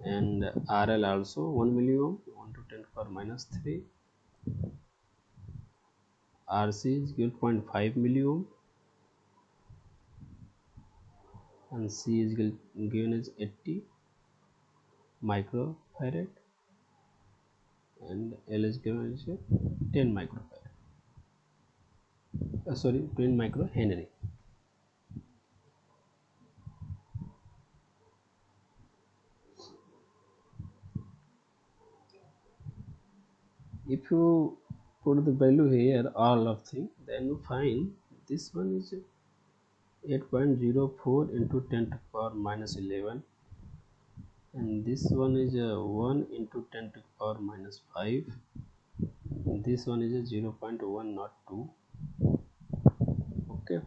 and RL also 1 milliohm 1 to 10 to the power minus 3. RC is given 0.5 milliohm, and C is given as 80 microfarad, and L is given as 10 microfarad. Sorry, 10 microhenry. If you put the value here, all of things, then you find this one is 8.04 into 10 to the power minus 11 and this one is 1 into 10 to the power minus 5, and this one is a 0.1 not 2. Okay,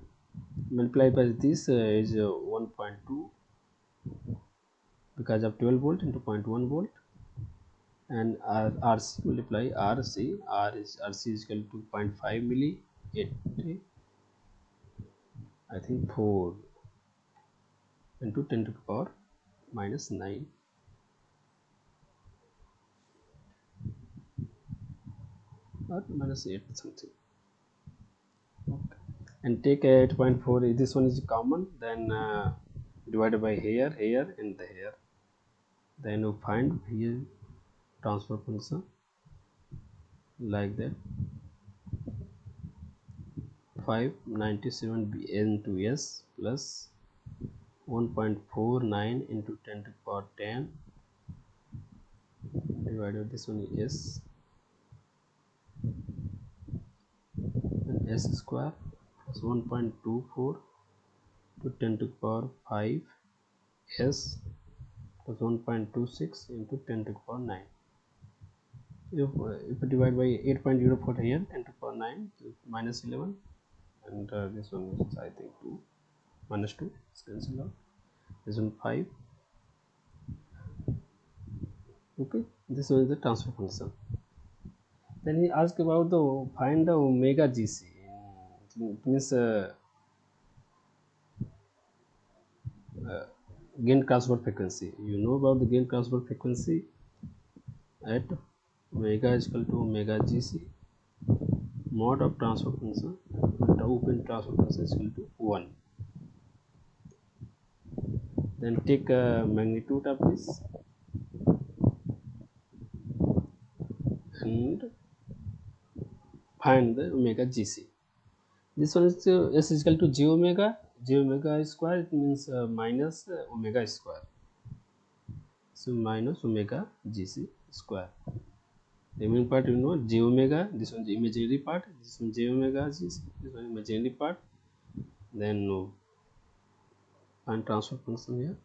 multiply by this is 1.2 because of 12 volt into 0.1 volt, and RC multiply RC, RC is equal to 0.5 milli 80, I think 4 into 10 to the power minus 9, or minus 8 something. Okay, and take 8.4, this one is common, then divided by here and here, then you find here transfer function like that. 597 into s plus 1.49 into 10 to the power 10 divided, this one is s, and s square plus 1.24 to 10 to the power 5 s plus 1.26 into 10 to the power 9. If you divide by 8.04 here, 10 to the power 9 minus 11, and this one is I think 2 minus 2 is cancelled out, this one 5. Okay, this one is the transfer function. Then he asked about the find the omega gc, it means gain transfer frequency. You know about the gain transfer frequency at omega is equal to omega gc mod of transfer function at open transfer function is equal to 1. Then take magnitude of this and find the omega gc. This one is s is equal to j omega square, it means minus omega square, so minus omega gc square. The main part you know j omega, this one the imaginary part, this one j omega gc, this one imaginary part. Then find transfer function here.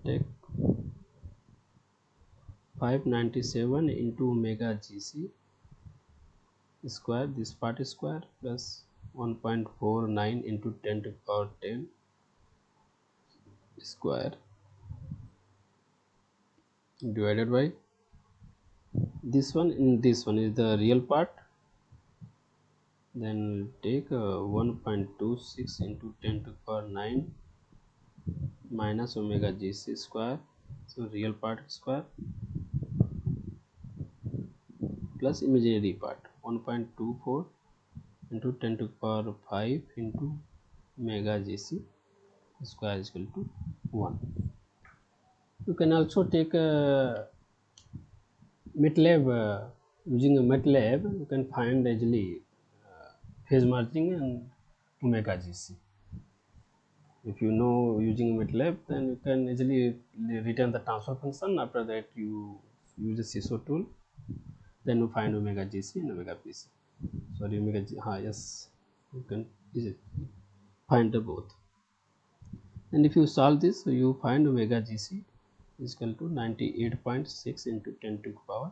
Take 597 into omega gc square, this part is square, plus 1.49 into 10 to the power 10 square divided by this one, in this one is the real part. Then take 1.26 into 10 to the power 9 minus omega gc square, so real part square, plus imaginary part 1.24 into 10 to the power 5 into omega gc square is equal to 1. You can also take MATLAB, using a MATLAB you can find easily phase merging and omega gc. If you know using MATLAB, then you can easily return the transfer function. After that you use a CISO tool, then you find omega gc and omega pc. Sorry, omega g, yes, you can easily find the both. And if you solve this, you find omega gc is equal to 98.6 into 10 to the power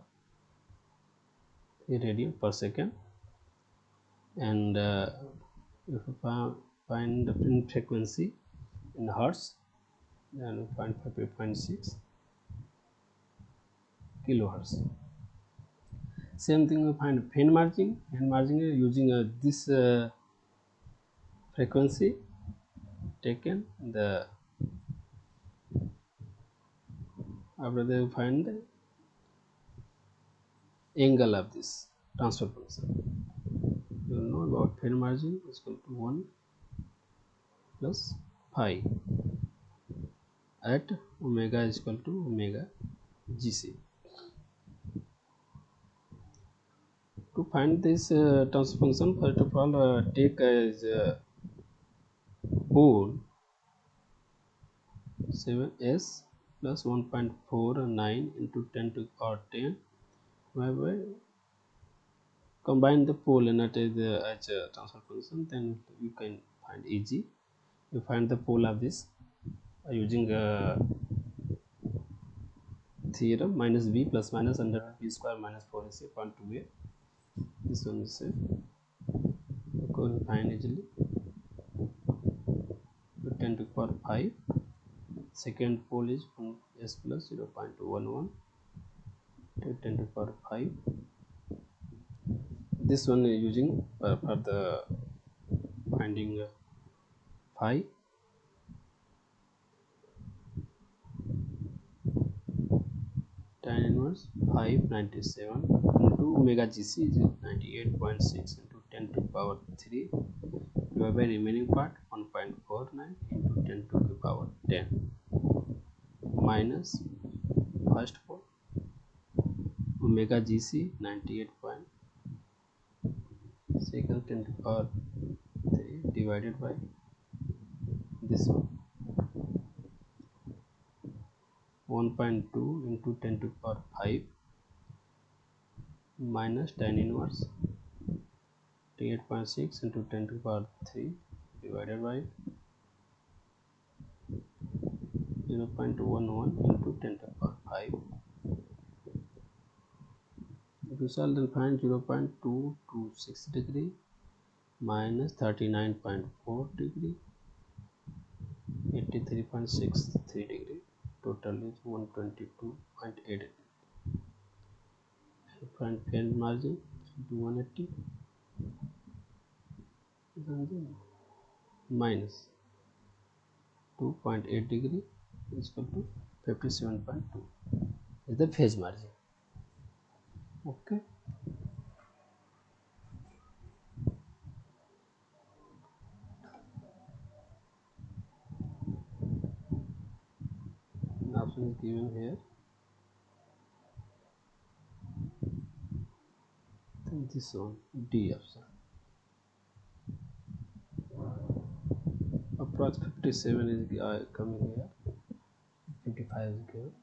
3 radian per second. And if you find the frequency in hertz, then you find 5.6 kilohertz. Same thing we find fan margin. Fan margin using this frequency taken, the after they find the angle of this transfer function. You know about fan margin is equal to 1 plus phi at omega is equal to omega gc. To find this transfer function, first of all take as pole 7s plus 1.49 into 10 to the power 10, whereby combine the pole and as a transfer function, then you can find easy. You find the pole of this using theorem minus b plus minus under b square minus 4 is equal to a. This one is you can find easily. 10 to the power 5. Second pole is s plus 0.11 to 10 to the power 5. This one is using for the finding phi. Tan inverse 597 into omega gc is 98.6 into 10 to the power 3 divided by remaining part 1.49 into 10 to the power 10 minus first pole omega gc 98.6 second 10 to the power 3 divided by this one 1.2 into 10 to the power 5 minus tan inverse 8.6 into 10 to the power 3 divided by 0.11 into 10 to the power 5. Result and find 0.226 degree minus 39.4 degree 83.63 degree. Total is 122.8. Find fail margin to 180 minus 2.8 degree is equal to 57.2 is the phase margin. Okay. Option is given here. This one D option. Approx 57 is coming here. 55 is given.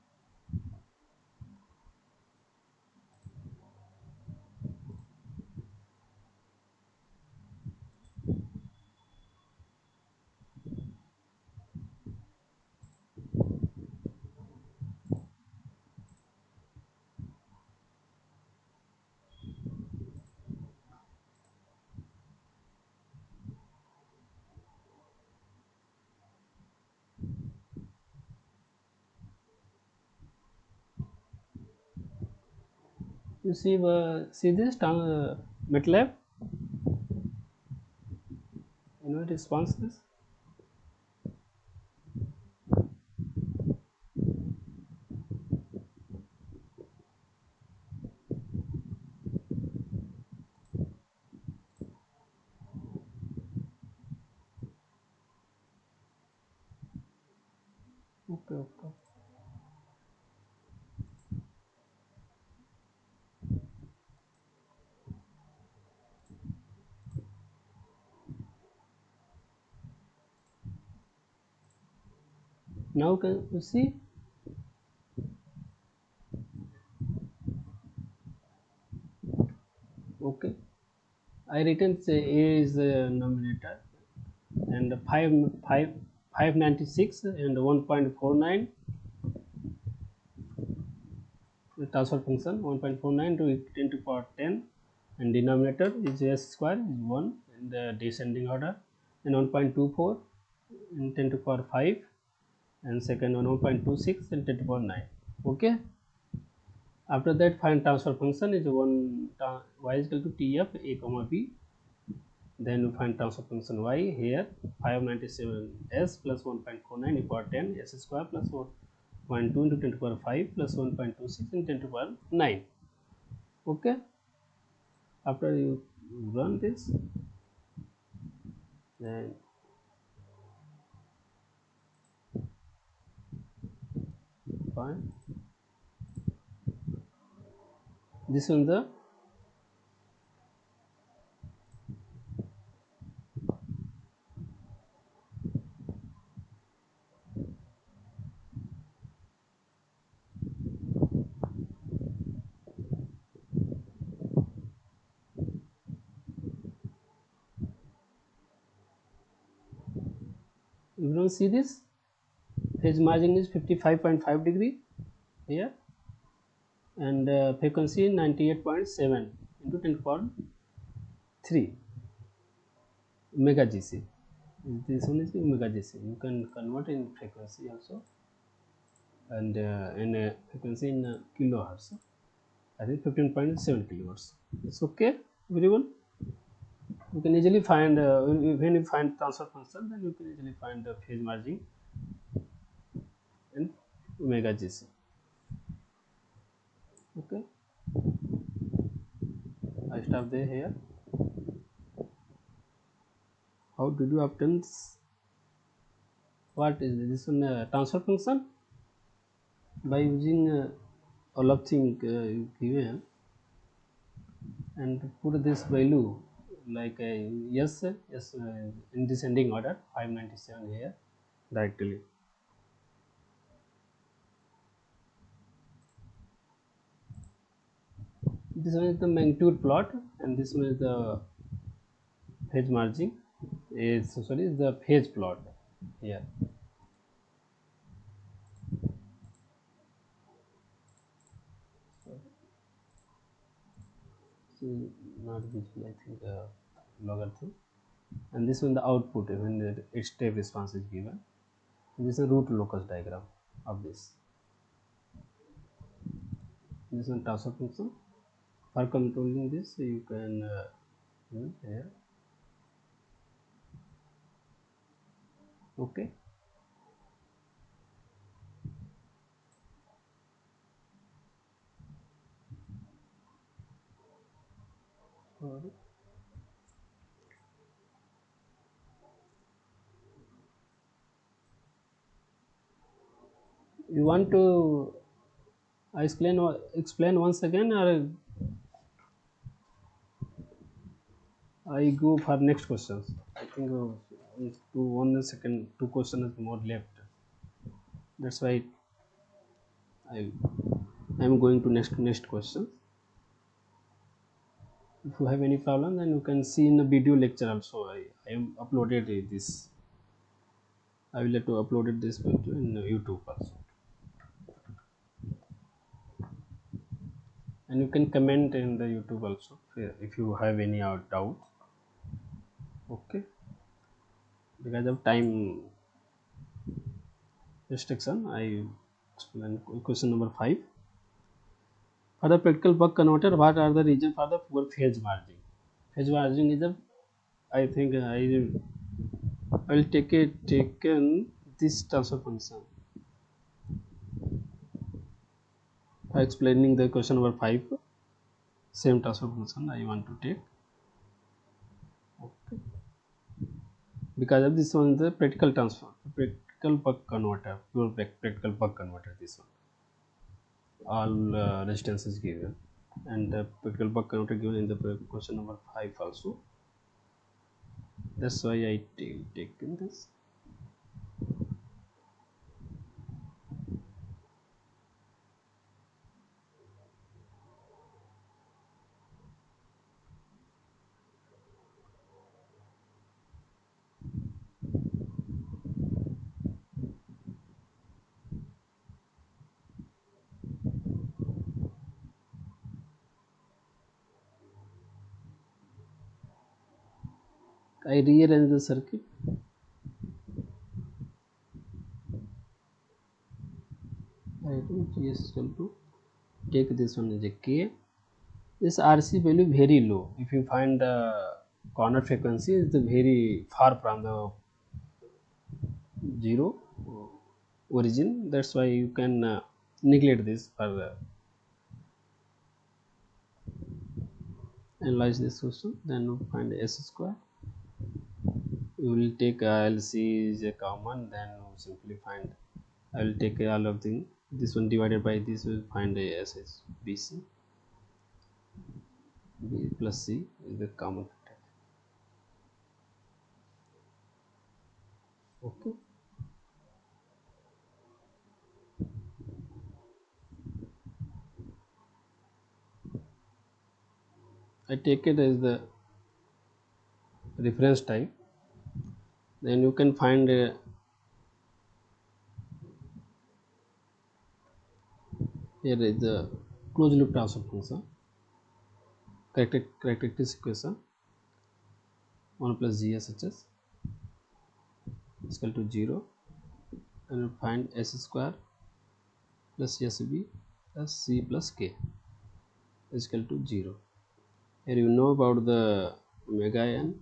You see this MATLAB response this. Okay. Now can you see? Okay. I written say A is the numerator and 596 and 1.49 the transfer function 1.49 to 10 to the power 10 and denominator is s square is 1 in the descending order and 1.24 in 10 to the power 5 and second one 1.26 and 10 to the power 9. Okay. After that find transfer function is y is equal to t of a comma b. Then we find transfer function y here 597 s plus 1.49 into power 10 s square plus 1.2 into 10 to the power 5 plus 1.26 into 10 to the power 9. Okay. After you run this, then fine. This one the you don't see this. phase margin is 55.5 degree here, and frequency 98.7 into 10 power 3 omega gc. This one is omega gc. You can convert in frequency also, and in frequency in kilohertz. I think 15.7 kilohertz. It's okay, everyone. You can easily find when you find transfer function, then you can easily find the phase margin and omega gc. Okay, I stop there here. How did you obtain this? What is this one? Transfer function by using all of things given, and put this value like yes in descending order 597 here directly. This one is the magnitude plot, and this one is the phase margin. Is sorry, the phase plot here. So not visible, I think logarithm, and this one the output when the step response is given. This is a root locus diagram of this. This one transfer function. For controlling this, you can use here. Okay. Sorry. You want to explain once again, or I go for next questions? I think two questions more left. That's why I am going to next question. If you have any problem, then you can see in the video lecture also. I am uploaded this. I will have to upload this video in YouTube also, and you can comment in the YouTube also if you have any doubt. Okay, because of time restriction, I explain question number 5. For the practical buck converter, what are the reasons for the poor phase margin? Phase margin is a, I think I will taken this transfer function for explaining the question number 5. Same transfer function I want to take. Okay. Because of this one, the practical buck converter, pure practical buck converter. This one, all resistance is given, and the practical buck converter given in the question number 5 also. That's why I taken this. I rearrange the circuit. I do GS is equal to, take this one as a K. This RC value very low. If you find the corner frequency is very far from the zero origin. That's why you can neglect this for analyze this question. Then you find S square. You will take LC is a common. Then you simply find. I will take all of the this one divided by this. Will find a SS BC. B plus C is the common factor. Okay. I take it as the reference type. Then you can find here is the closed loop transfer function, characteristic equation 1 plus GSHS is equal to 0, and find S square plus SB plus C plus K is equal to 0. Here you know about the omega n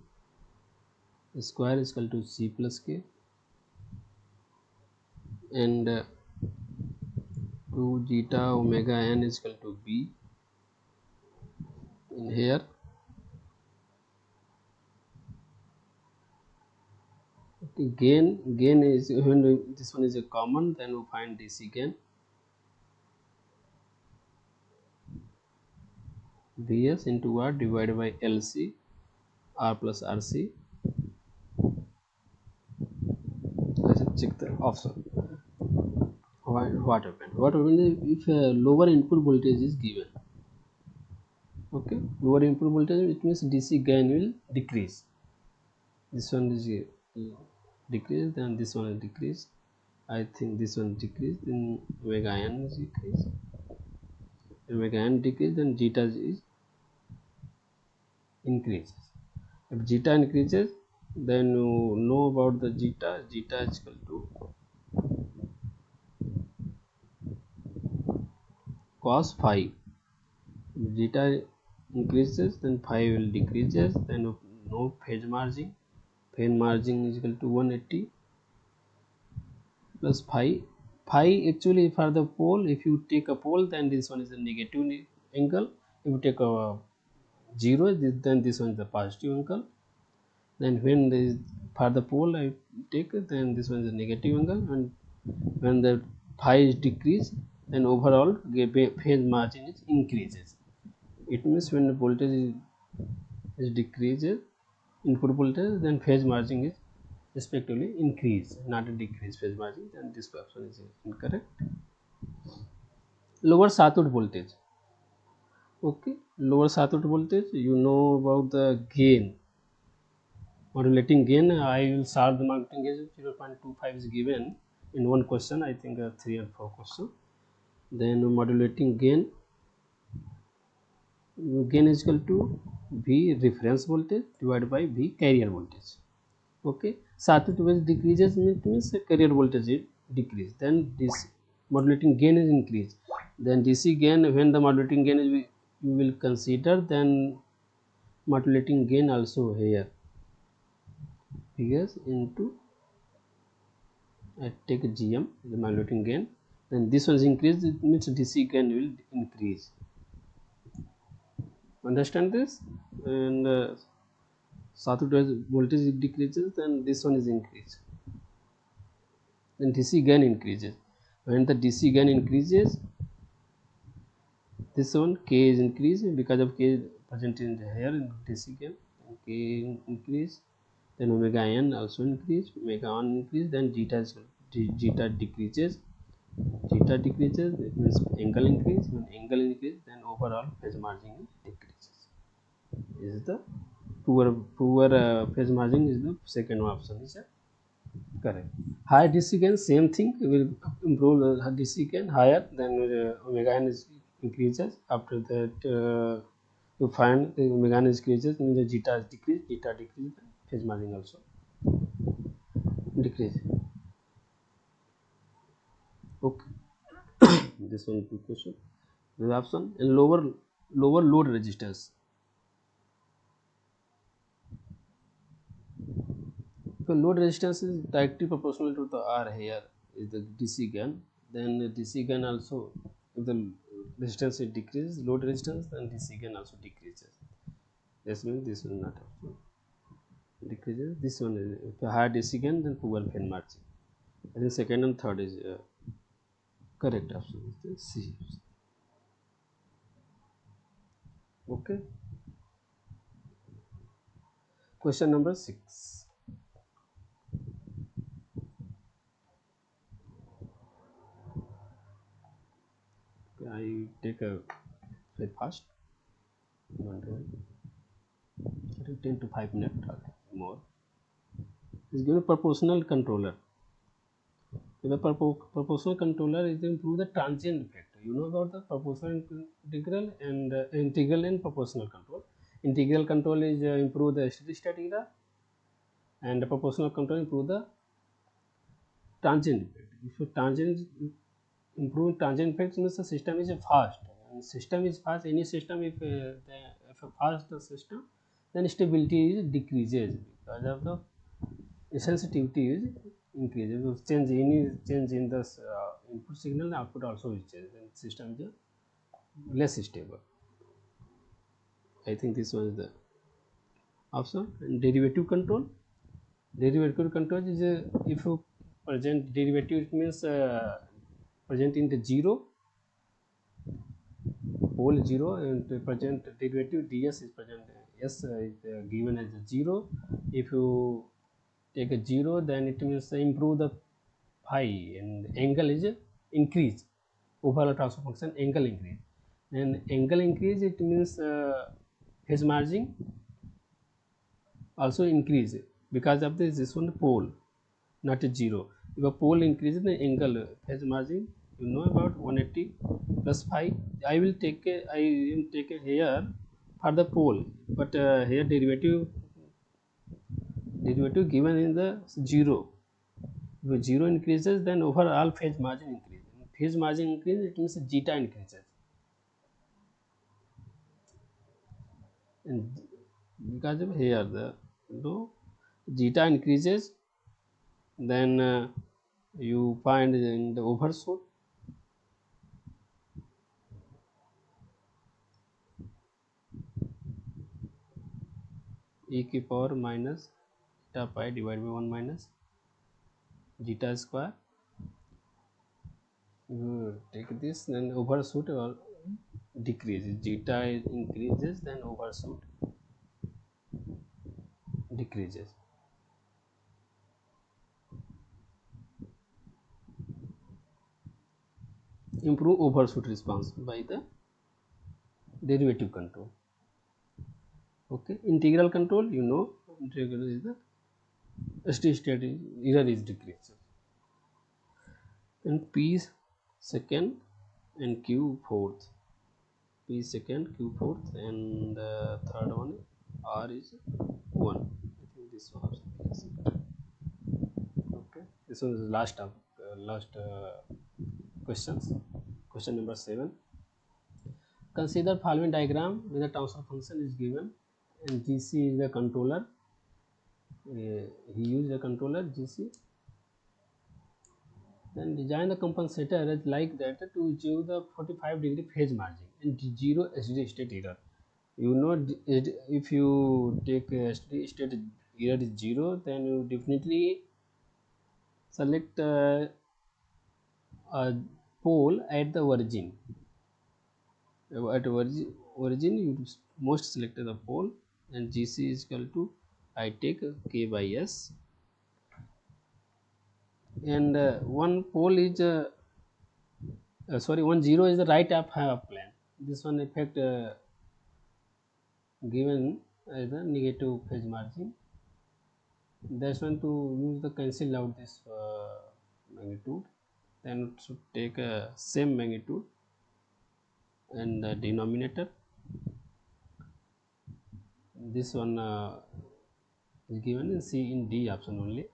square is equal to C plus K, and 2 zeta omega n is equal to B. In here gain is, when this one is a common, then we find DC gain Vs into R divided by LC R plus RC. Let's check the option. What happened if lower input voltage is given? Okay, lower input voltage, it means DC gain will decrease. This one is decrease, then this one is decrease. I think this one decrease, then omega n is decrease. Omega n decrease, then zeta is increases. If zeta increases, then you know about the zeta is equal to cos phi. If zeta increases, then phi will decreases, then no phase margin is equal to 180 plus phi. Actually for the pole, if you take a pole, then this one is a negative angle. If you take a 0, then this one is the positive angle. Then when for the pole I take, then this one is a negative angle, and when the phi is decreased, then overall phase margin is increases. It means when the voltage is decreases, input voltage, then phase margin is respectively increase, not a decrease phase margin, then this option is incorrect. Lower Sawtooth voltage. Okay, lower Sawtooth voltage, you know about the gain, modulating gain. I will solve the modulating gain 0.25 is given in one question, I think 3 or 4 questions. Then modulating gain is equal to V reference voltage divided by V carrier voltage. Okay, Sawtooth voltage decreases means carrier voltage is decrease, then this modulating gain is increased, then DC gain, when the modulating gain is you will consider, then modulating gain also here figures into, I take GM the modulating gain, then this one is increased, it means DC gain will increase. Understand this? And Sawtooth voltage decreases, then this one is increased, then DC gain increases. When the DC gain increases, this one K is increased because of K present in here in DC gain, K increase, then omega n also increase, omega n increase, then zeta decreases. Zeta decreases, it means angle increase. When angle increase, then overall phase margin decreases. Is the poor phase margin is the second option is correct. High DC gain, same thing, will improve DC gain higher, then omega n is increases. After that you find the omega n increases, means the zeta is decreased, phase margin also decrease. Okay. This one two question. The option and lower load resistance. So load resistance is directly proportional to the R. Here is the DC gain. Then the DC gain also, if the resistance is decreases, load resistance, then DC gain also decreases. This means this will not also decreases. This one is, if higher DC gain, then poor phase margin. And then second and third is correct option is the C. Okay. Question number 6. I take a very fast. 10 to 5 minutes more. Is given a proportional controller. The proportional controller is to improve the transient effect. You know about the proportional integral and integral and proportional control. Integral control is improve the steady state error, and the proportional control improve the transient effect. If you transient improve transient effects means the system is fast. And system is fast. Any system if a fast system, then stability is decreases because of the sensitivity is increases. So change any change in the input signal, output also will change, and system is less stable. I think this one is the option. And derivative control. Derivative control is if you present derivative, it means present in the zero, pole 0, and present derivative ds is present s is given as a 0. If you take a 0, then it means improve the phi, and angle is increase. Overall transfer function angle increase, and angle increase, it means phase margin also increase because of this one pole, not a 0. If a pole increases, the angle phase margin, you know about 180 plus phi. I will take it here for the pole, but here derivative given in the 0. If 0 increases, then overall phase margin increases. Phase margin increase, it means zeta increases, and because of here the zeta increases, then you find in the overshoot. E की power minus zeta pi divided by 1 minus zeta square. You take this, then overshoot or decreases. Zeta increases, then overshoot decreases. Improve overshoot response by the derivative control. Okay, integral control, you know, integral is the steady state error is decreased, and P second and Q fourth. P second, Q fourth, and third one R is 1. I think this one is okay. This one is last questions. Question number 7. Consider following diagram where the transfer function is given and GC is the controller. He used the controller GC. Then design the compensator as like that to achieve the 45-degree phase margin and 0 steady state error. You know, if you take a steady state error is 0, then you definitely select a pole at the origin. At origin, you most select the pole, and GC is equal to, I take K by S, and one pole is sorry, 1 0 is the right half plane. This one effect given as the negative phase margin. That's one to use the cancel out this magnitude, then it should take a same magnitude, and the denominator, this one is given in C in D option only,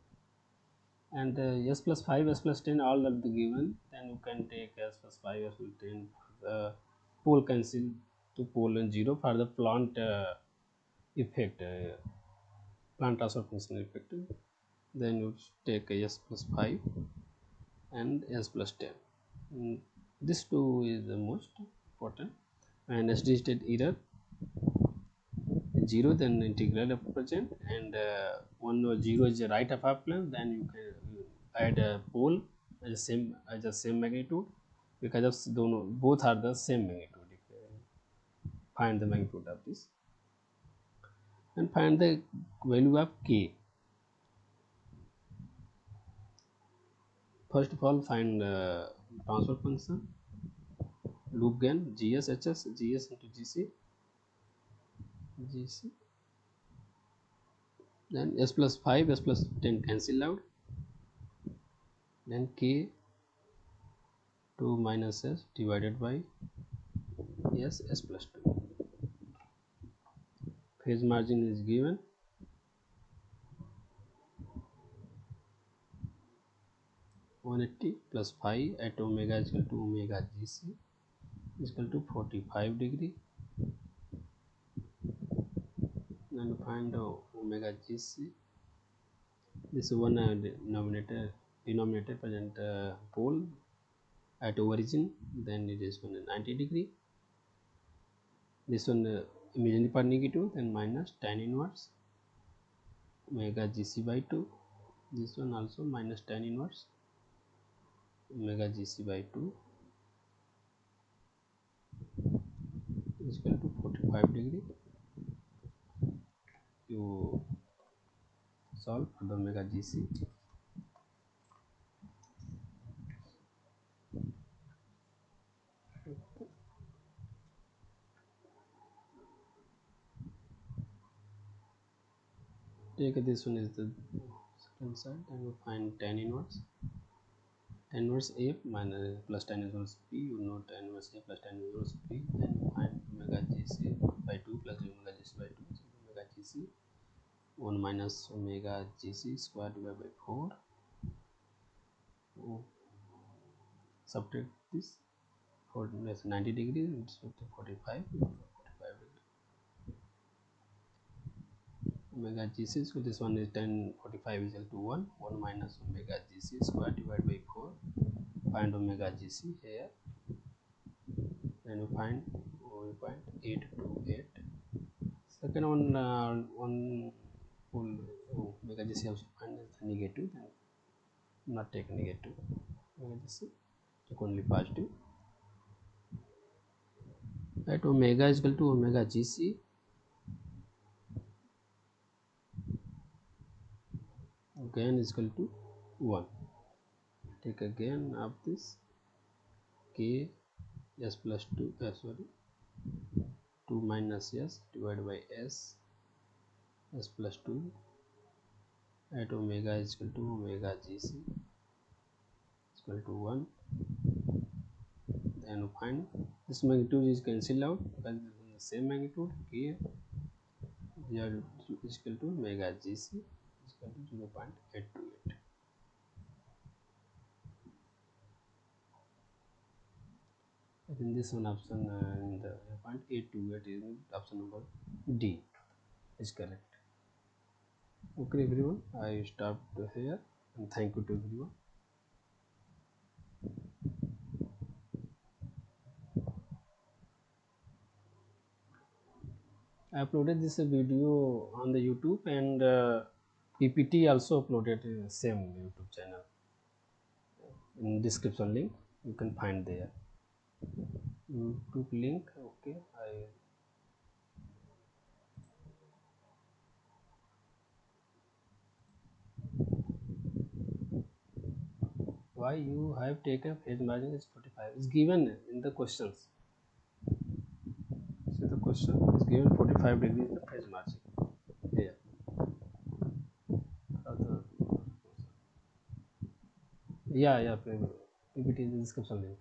and S plus 5, S plus 10 all are given, then you can take S plus 5, S plus 10, pole cancel to pole and 0 for the plant effect, plant transfer function effect, then you take S plus 5 and S plus 10. This two is the most important, and steady state error 0, then integral of present, and 1 or 0 is the right of half plane, then you can add a pole as the same magnitude, because of both are the same magnitude. Find the magnitude of this and find the value of K. First of all, find transfer function, loop gain GS HS, GS into GC, then S plus 5, S plus 10 cancel out, then K 2 minus S divided by S plus 2. Phase margin is given 180 plus 5 at omega is equal to omega GC is equal to 45 degree. Then find omega GC. This one denominator present pole at origin, then it is 90 degree. This one imaginary part negative, then minus tan inverse omega GC by 2. This one also minus tan inverse omega GC by 2 is equal to 45 degree. You solve for the omega GC. Take this one is the second side, and you find tan inverse. Tan inverse A minus plus tan inverse P. You know tan inverse A plus tan inverse P. Then you find omega GC by 2 plus omega GC by 2. So omega GC 1 minus omega GC square divided by 4. Oh, subtract this for 90 degrees. It's 45 degree. Omega GC, so this one is 10 45 is equal to 1 minus omega GC square divided by 4. Find omega GC here, then you find 0.828. Second one full omega GC also find as negative, then not take negative omega GC, take only positive. At omega is equal to omega GC, gain is equal to 1. Take a gain of this K S plus 2 2 minus S divided by S plus 2 at omega is equal to omega GC is equal to 1. Then find this magnitude is cancelled out because the same magnitude K is equal to omega GC is equal to 0.828. I think this one option in the 0.828 is option number D is correct. Okay everyone, I stopped here, and thank you to everyone. I uploaded this video on the YouTube, and PPT also uploaded same YouTube channel. In description link you can find there YouTube link. Okay, why you have taken phase margin is 45 is given in the questions. So the question is given 45 degrees the phase margin here. Yeah, PPT in the description link.